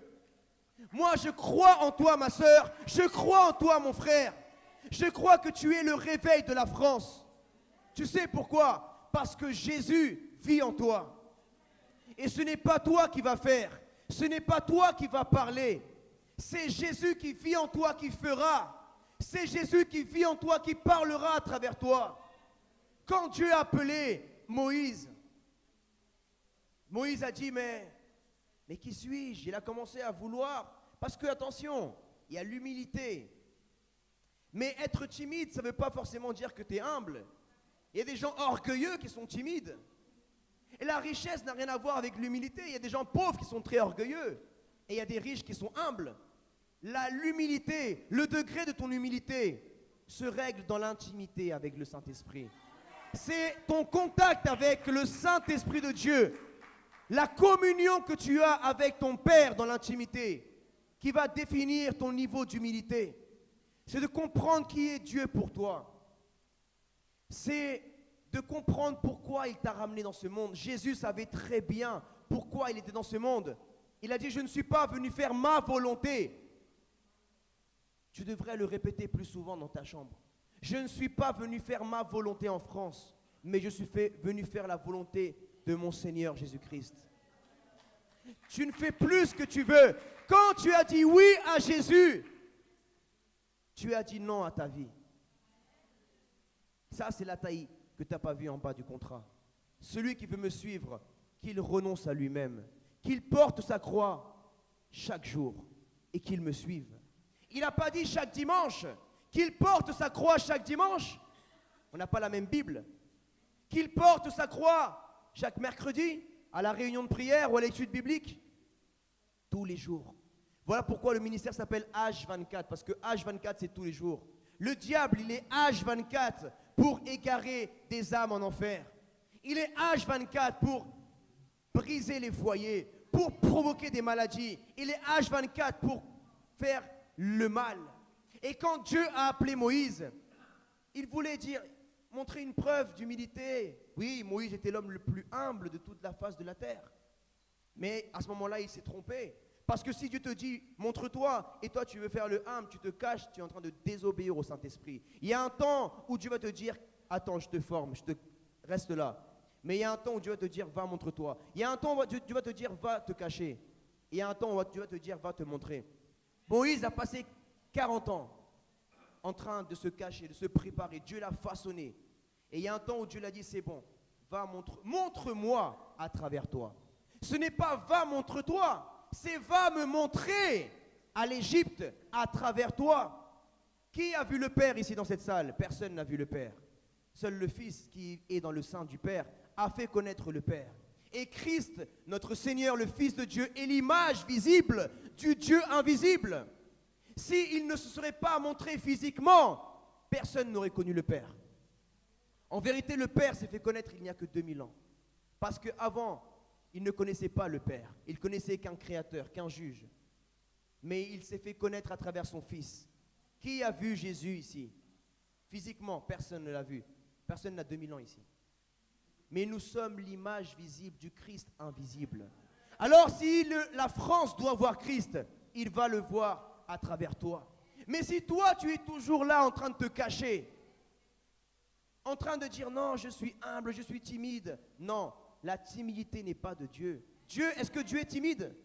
Moi, je crois en toi, ma sœur. Je crois en toi, mon frère. Je crois que tu es le réveil de la France. Tu sais pourquoi? Parce que Jésus vit en toi. Et ce n'est pas toi qui vas faire. Ce n'est pas toi qui vas parler. C'est Jésus qui vit en toi qui fera. C'est Jésus qui vit en toi qui parlera à travers toi. Quand Dieu a appelé Moïse, Moïse a dit, mais Mais qui suis-je? Il a commencé à vouloir. Parce que, attention, il y a l'humilité. Mais être timide, ça ne veut pas forcément dire que tu es humble. Il y a des gens orgueilleux qui sont timides. Et la richesse n'a rien à voir avec l'humilité. Il y a des gens pauvres qui sont très orgueilleux. Et il y a des riches qui sont humbles. L'humilité, le degré de ton humilité se règle dans l'intimité avec le Saint-Esprit. C'est ton contact avec le Saint-Esprit de Dieu, la communion que tu as avec ton Père dans l'intimité, qui va définir ton niveau d'humilité. C'est de comprendre qui est Dieu pour toi. C'est de comprendre pourquoi il t'a ramené dans ce monde. Jésus savait très bien pourquoi il était dans ce monde. Il a dit, je ne suis pas venu faire ma volonté. Tu devrais le répéter plus souvent dans ta chambre. Je ne suis pas venu faire ma volonté en France, mais je suis venu faire la volonté de mon Seigneur Jésus-Christ. Tu ne fais plus ce que tu veux. Quand tu as dit oui à Jésus, tu as dit non à ta vie. Ça, c'est la taille que tu n'as pas vue en bas du contrat. Celui qui veut me suivre, qu'il renonce à lui-même, qu'il porte sa croix chaque jour et qu'il me suive. Il n'a pas dit chaque dimanche, qu'il porte sa croix chaque dimanche. On n'a pas la même Bible. Qu'il porte sa croix chaque mercredi, à la réunion de prière ou à l'étude biblique. Tous les jours. Voilà pourquoi le ministère s'appelle H24, parce que H24 c'est tous les jours. Le diable, il est H24 pour égarer des âmes en enfer. Il est H24 pour briser les foyers, pour provoquer des maladies. Il est H24 pour faire le mal. Et quand Dieu a appelé Moïse, il voulait montrer une preuve d'humilité. Oui, Moïse était l'homme le plus humble de toute la face de la terre. Mais à ce moment-là, il s'est trompé. Parce que si Dieu te dit, montre-toi, et toi tu veux faire le humble, tu te caches, tu es en train de désobéir au Saint-Esprit. Il y a un temps où Dieu va te dire, attends, je te forme, reste là. Mais il y a un temps où Dieu va te dire, va, montre-toi. Il y a un temps où Dieu va te dire, va te cacher. Et il y a un temps où Dieu va te dire, va te montrer. Moïse a passé 40 ans en train de se cacher, de se préparer. Dieu l'a façonné. Et il y a un temps où Dieu l'a dit, c'est bon, va, montre-moi à travers toi. Ce n'est pas va, montre-toi, c'est va me montrer à l'Égypte à travers toi. Qui a vu le Père ici dans cette salle? Personne n'a vu le Père. Seul le Fils qui est dans le sein du Père a fait connaître le Père. Et Christ, notre Seigneur, le Fils de Dieu, est l'image visible du Dieu invisible. S'il ne se serait pas montré physiquement, personne n'aurait connu le Père. En vérité, le Père s'est fait connaître il n'y a que 2000 ans. Parce qu'avant, il ne connaissait pas le Père. Il connaissait qu'un créateur, qu'un juge. Mais il s'est fait connaître à travers son Fils. Qui a vu Jésus ici? Physiquement, personne ne l'a vu. Personne n'a 2000 ans ici. Mais nous sommes l'image visible du Christ invisible. Alors si la France doit voir Christ, il va le voir à travers toi. Mais si toi, tu es toujours là en train de te cacher, en train de dire non, je suis humble, je suis timide. Non, la timidité n'est pas de Dieu. Est-ce que Dieu est timide?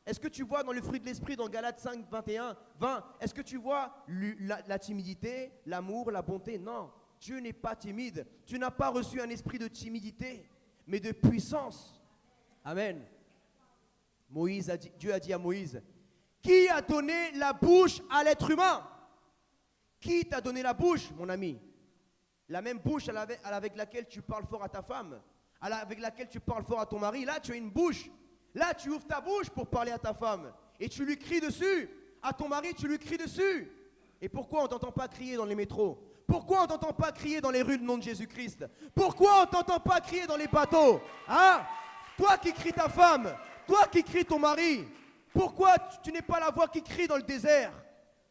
Est-ce que tu vois dans le fruit de l'esprit, dans Galates 5, 21, 20, est-ce que tu vois la timidité, l'amour, la bonté? Non, Dieu n'est pas timide. Tu n'as pas reçu un esprit de timidité, mais de puissance. Amen. Dieu a dit à Moïse, qui a donné la bouche à l'être humain? Qui t'a donné la bouche, mon ami? La même bouche avec laquelle tu parles fort à ta femme, avec laquelle tu parles fort à ton mari. Là, tu as une bouche. Là, tu ouvres ta bouche pour parler à ta femme. Et tu lui cries dessus. À ton mari, tu lui cries dessus. Et pourquoi on ne t'entend pas crier dans les métros? Pourquoi on ne t'entend pas crier dans les rues le nom de Jésus-Christ? Pourquoi on ne t'entend pas crier dans les bateaux? Hein? Toi qui cries ta femme, toi qui cries ton mari, pourquoi tu n'es pas la voix qui crie dans le désert?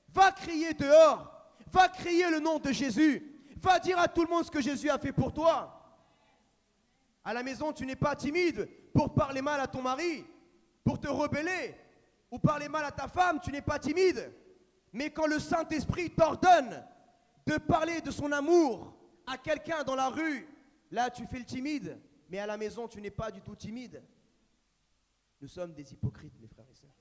Va crier dehors. Va crier le nom de Jésus. Va dire à tout le monde ce que Jésus a fait pour toi. À la maison, tu n'es pas timide pour parler mal à ton mari, pour te rebeller, ou parler mal à ta femme, tu n'es pas timide. Mais quand le Saint-Esprit t'ordonne de parler de son amour à quelqu'un dans la rue, là tu fais le timide, mais à la maison tu n'es pas du tout timide. Nous sommes des hypocrites, mes frères et sœurs.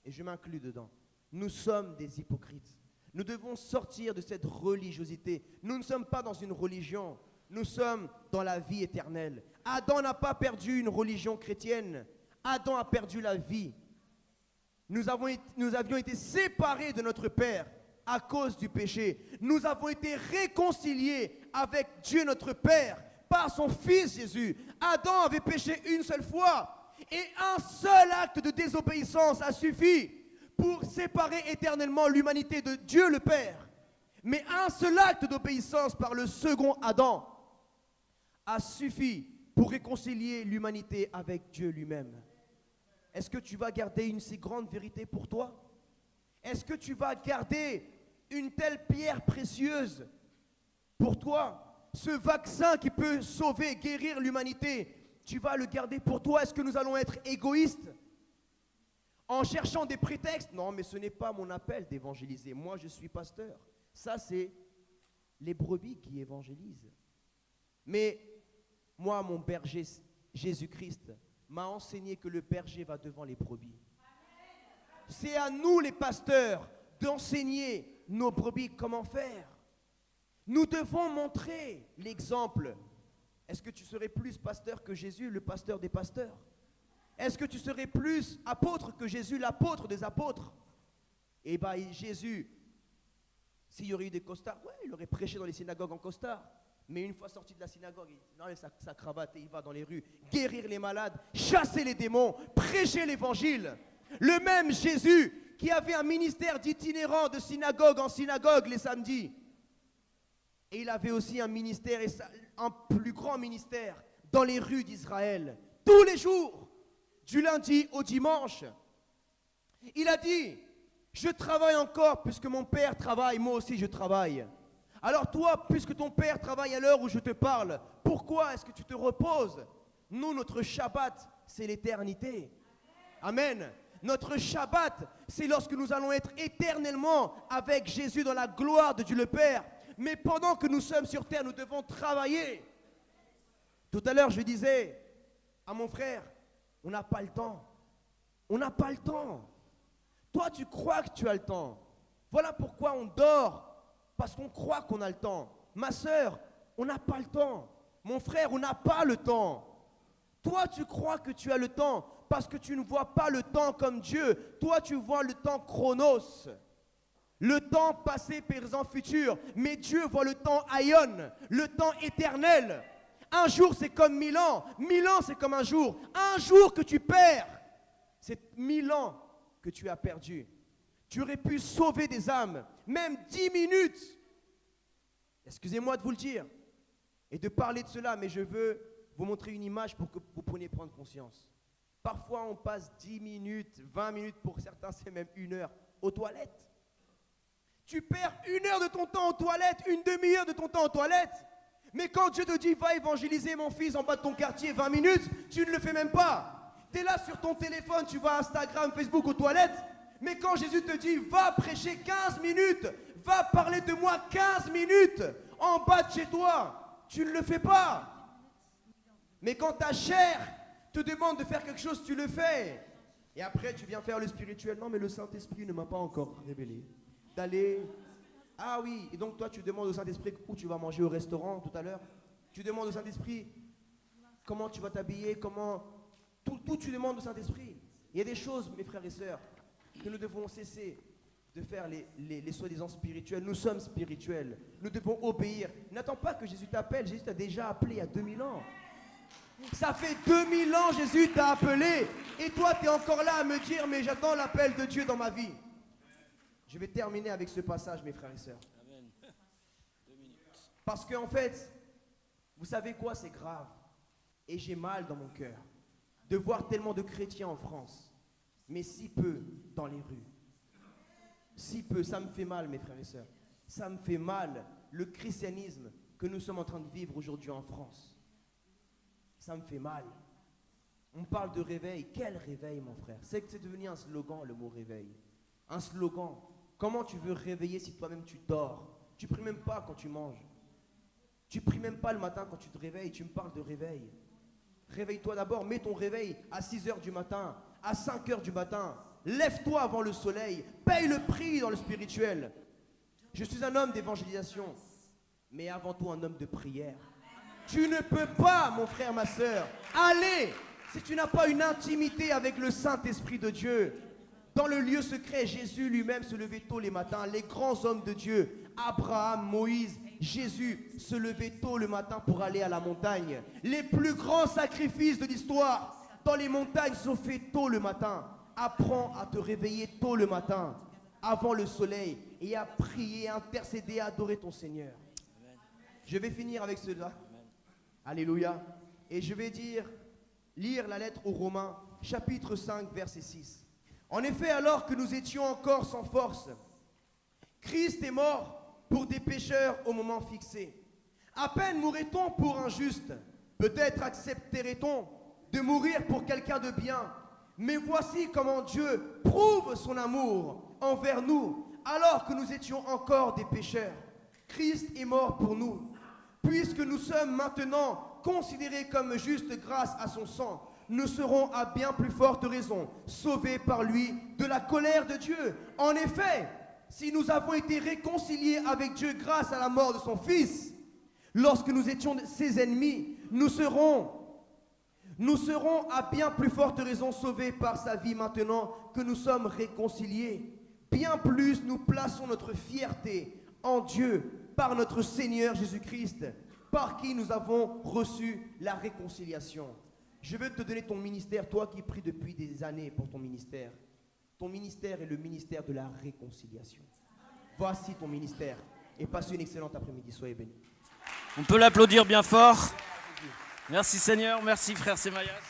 Et je m'inclus dedans. Nous sommes des hypocrites. Nous devons sortir de cette religiosité. Nous ne sommes pas dans une religion. Nous sommes dans la vie éternelle. Adam n'a pas perdu une religion chrétienne. Adam a perdu la vie. Nous avions été séparés de notre Père à cause du péché. Nous avons été réconciliés avec Dieu notre Père par son Fils Jésus. Adam avait péché une seule fois et un seul acte de désobéissance a suffi pour séparer éternellement l'humanité de Dieu le Père. Mais un seul acte d'obéissance par le second Adam a suffi pour réconcilier l'humanité avec Dieu lui-même. Est-ce que tu vas garder une si grande vérité pour toi? Est-ce que tu vas garder une telle pierre précieuse pour toi? Ce vaccin qui peut sauver, guérir l'humanité, tu vas le garder pour toi? Est-ce que nous allons être égoïstes en cherchant des prétextes? Non, mais ce n'est pas mon appel d'évangéliser. Moi, je suis pasteur. Ça, c'est les brebis qui évangélisent. Mais moi, mon berger, Jésus-Christ, m'a enseigné que le berger va devant les brebis. C'est à nous, les pasteurs, d'enseigner nos brebis comment faire. Nous devons montrer l'exemple. Est-ce que tu serais plus pasteur que Jésus, le pasteur des pasteurs? Est-ce que tu serais plus apôtre que Jésus, l'apôtre des apôtres? Eh bien, Jésus, s'il y aurait eu des costards, ouais, il aurait prêché dans les synagogues en costard. Mais une fois sorti de la synagogue, il enlève sa cravate et il va dans les rues guérir les malades, chasser les démons, prêcher l'évangile. Le même Jésus qui avait un ministère d'itinérant de synagogue en synagogue les samedis. Et il avait aussi un ministère, un plus grand ministère, dans les rues d'Israël, tous les jours, du lundi au dimanche. Il a dit, je travaille encore puisque mon Père travaille, moi aussi je travaille. Alors toi, puisque ton Père travaille à l'heure où je te parle, pourquoi est-ce que tu te reposes? Nous, notre Shabbat, c'est l'éternité. Amen. Notre Shabbat, c'est lorsque nous allons être éternellement avec Jésus dans la gloire de Dieu le Père. Mais pendant que nous sommes sur terre, nous devons travailler. Tout à l'heure, je disais à mon frère, on n'a pas le temps. On n'a pas le temps. Toi, tu crois que tu as le temps. Voilà pourquoi on dort. Parce qu'on croit qu'on a le temps. Ma sœur, on n'a pas le temps. Mon frère, on n'a pas le temps. Toi, tu crois que tu as le temps parce que tu ne vois pas le temps comme Dieu. Toi, tu vois le temps chronos. Le temps passé, présent, futur. Mais Dieu voit le temps aion, le temps éternel. Un jour, c'est comme 1000 ans. 1000 ans, c'est comme un jour. Un jour que tu perds, c'est 1000 ans que tu as perdu. Tu aurais pu sauver des âmes, même 10 minutes. Excusez-moi de vous le dire et de parler de cela, mais je veux vous montrer une image pour que vous preniez prendre conscience. Parfois, on passe 10 minutes, 20 minutes, pour certains, c'est même 1 heure, aux toilettes. Tu perds 1 heure de ton temps aux toilettes, une demi-heure de ton temps aux toilettes. Mais quand Dieu te dit, va évangéliser mon fils en bas de ton quartier, 20 minutes, tu ne le fais même pas. Tu es là sur ton téléphone, tu vas Instagram, Facebook, aux toilettes. Mais quand Jésus te dit, va prêcher 15 minutes, va parler de moi 15 minutes en bas de chez toi, tu ne le fais pas. Mais quand ta chair te demande de faire quelque chose, tu le fais. Et après, tu viens faire le spirituel. Non, mais le Saint-Esprit ne m'a pas encore révélé. D'aller... Ah oui, et donc toi, tu demandes au Saint-Esprit où tu vas manger au restaurant tout à l'heure. Tu demandes au Saint-Esprit comment tu vas t'habiller, comment... Tout tu demandes au Saint-Esprit. Il y a des choses, mes frères et sœurs, que nous devons cesser de faire les soi-disant spirituels. Nous sommes spirituels. Nous devons obéir. N'attends pas que Jésus t'appelle. Jésus t'a déjà appelé il y a 2000 ans. Ça fait 2000 ans Jésus t'a appelé. Et toi, tu es encore là à me dire, mais j'attends l'appel de Dieu dans ma vie. Je vais terminer avec ce passage, mes frères et sœurs. Amen. 2 minutes. Parce qu'en fait, vous savez quoi, c'est grave. Et j'ai mal dans mon cœur de voir tellement de chrétiens en France, mais si peu dans les rues. Si peu, ça me fait mal, mes frères et sœurs. Ça me fait mal, le christianisme que nous sommes en train de vivre aujourd'hui en France. Ça me fait mal. On parle de réveil. Quel réveil, mon frère? C'est que c'est devenu un slogan, le mot réveil. Un slogan. Comment tu veux réveiller si toi-même tu dors? Tu pries même pas quand tu manges. Tu pries même pas le matin quand tu te réveilles. Tu me parles de réveil. Réveille-toi d'abord. Mets ton réveil à 6 h du matin, à 5 h du matin. Lève-toi avant le soleil. Paye le prix dans le spirituel. Je suis un homme d'évangélisation, mais avant tout un homme de prière. Tu ne peux pas, mon frère, ma soeur, aller si tu n'as pas une intimité avec le Saint-Esprit de Dieu, dans le lieu secret, Jésus lui-même se levait tôt les matins. Les grands hommes de Dieu, Abraham, Moïse, Jésus, se levaient tôt le matin pour aller à la montagne. Les plus grands sacrifices de l'histoire dans les montagnes sont faits tôt le matin. Apprends à te réveiller tôt le matin, avant le soleil, et à prier, à intercéder, à adorer ton Seigneur. Amen. Je vais finir avec cela. Amen. Alléluia. Et je vais lire la lettre aux Romains, chapitre 5, verset 6. En effet, alors que nous étions encore sans force, Christ est mort pour des pécheurs au moment fixé. À peine mourrait-on pour un juste, peut-être accepterait-on de mourir pour quelqu'un de bien. Mais voici comment Dieu prouve son amour envers nous, alors que nous étions encore des pécheurs. Christ est mort pour nous. Puisque nous sommes maintenant considérés comme justes grâce à son sang, nous serons à bien plus forte raison sauvés par lui de la colère de Dieu. En effet, si nous avons été réconciliés avec Dieu grâce à la mort de son Fils, lorsque nous étions ses ennemis, nous serons à bien plus forte raison sauvés par sa vie maintenant que nous sommes réconciliés. Bien plus, nous plaçons notre fierté en Dieu par notre Seigneur Jésus-Christ, par qui nous avons reçu la réconciliation. Je veux te donner ton ministère, toi qui pries depuis des années pour ton ministère. Ton ministère est le ministère de la réconciliation. Voici ton ministère. Et passe une excellente après-midi. Soyez bénis. On peut l'applaudir bien fort. Merci Seigneur, merci frère Semayas.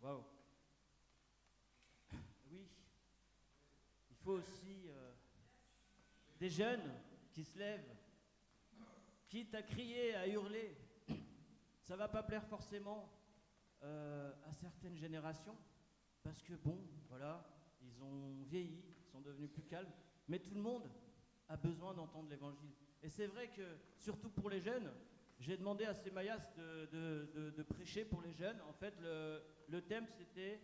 Waouh. Oui, il faut aussi des jeunes qui se lèvent, quitte à crier, à hurler. Ça ne va pas plaire forcément à certaines générations, parce que bon, voilà, ils ont vieilli, ils sont devenus plus calmes, mais tout le monde a besoin d'entendre l'évangile. Et c'est vrai que, surtout pour les jeunes, j'ai demandé à Semayas de prêcher pour les jeunes. En fait, le thème c'était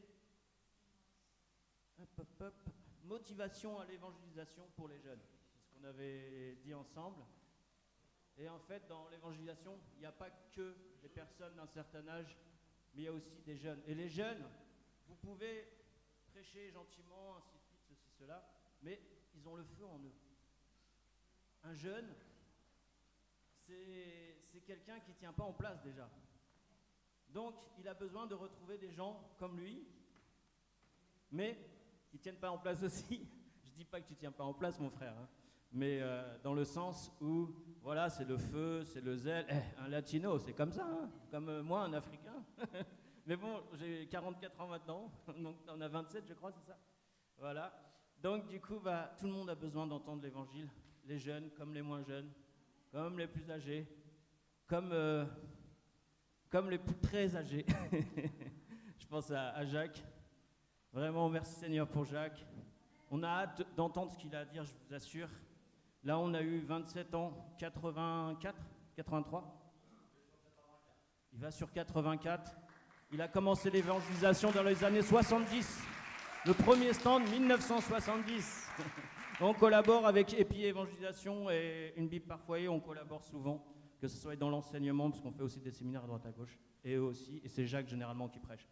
motivation à l'évangélisation pour les jeunes. C'est ce qu'on avait dit ensemble. Et en fait, dans l'évangélisation, il n'y a pas que des personnes d'un certain âge, mais il y a aussi des jeunes. Et les jeunes, vous pouvez prêcher gentiment, ainsi de suite, ceci, cela, mais ils ont le feu en eux. Un jeune, c'est quelqu'un qui ne tient pas en place déjà. Donc, il a besoin de retrouver des gens comme lui, mais qui ne tiennent pas en place aussi. Je ne dis pas que tu ne tiens pas en place, mon frère, hein. Mais dans le sens où, voilà, c'est le feu, c'est le zèle. Un latino, c'est comme ça, hein, comme moi, un africain. Mais bon, j'ai 44 ans maintenant, donc on a 27, je crois, c'est ça. Voilà. Donc, du coup, tout le monde a besoin d'entendre l'évangile. Les jeunes, comme les moins jeunes, comme les plus âgés, comme les plus très âgés. Je pense à Jacques. Vraiment, merci Seigneur pour Jacques. On a hâte d'entendre ce qu'il a à dire, je vous assure. Là, on a eu 27 ans, 84, 83. Il va sur 84. Il a commencé l'évangélisation dans les années 70. Le premier stand, 1970. On collabore avec EPI Évangélisation et une Bible par foyer. On collabore souvent, que ce soit dans l'enseignement, parce qu'on fait aussi des séminaires à droite à gauche. Et eux aussi. Et c'est Jacques généralement qui prêche.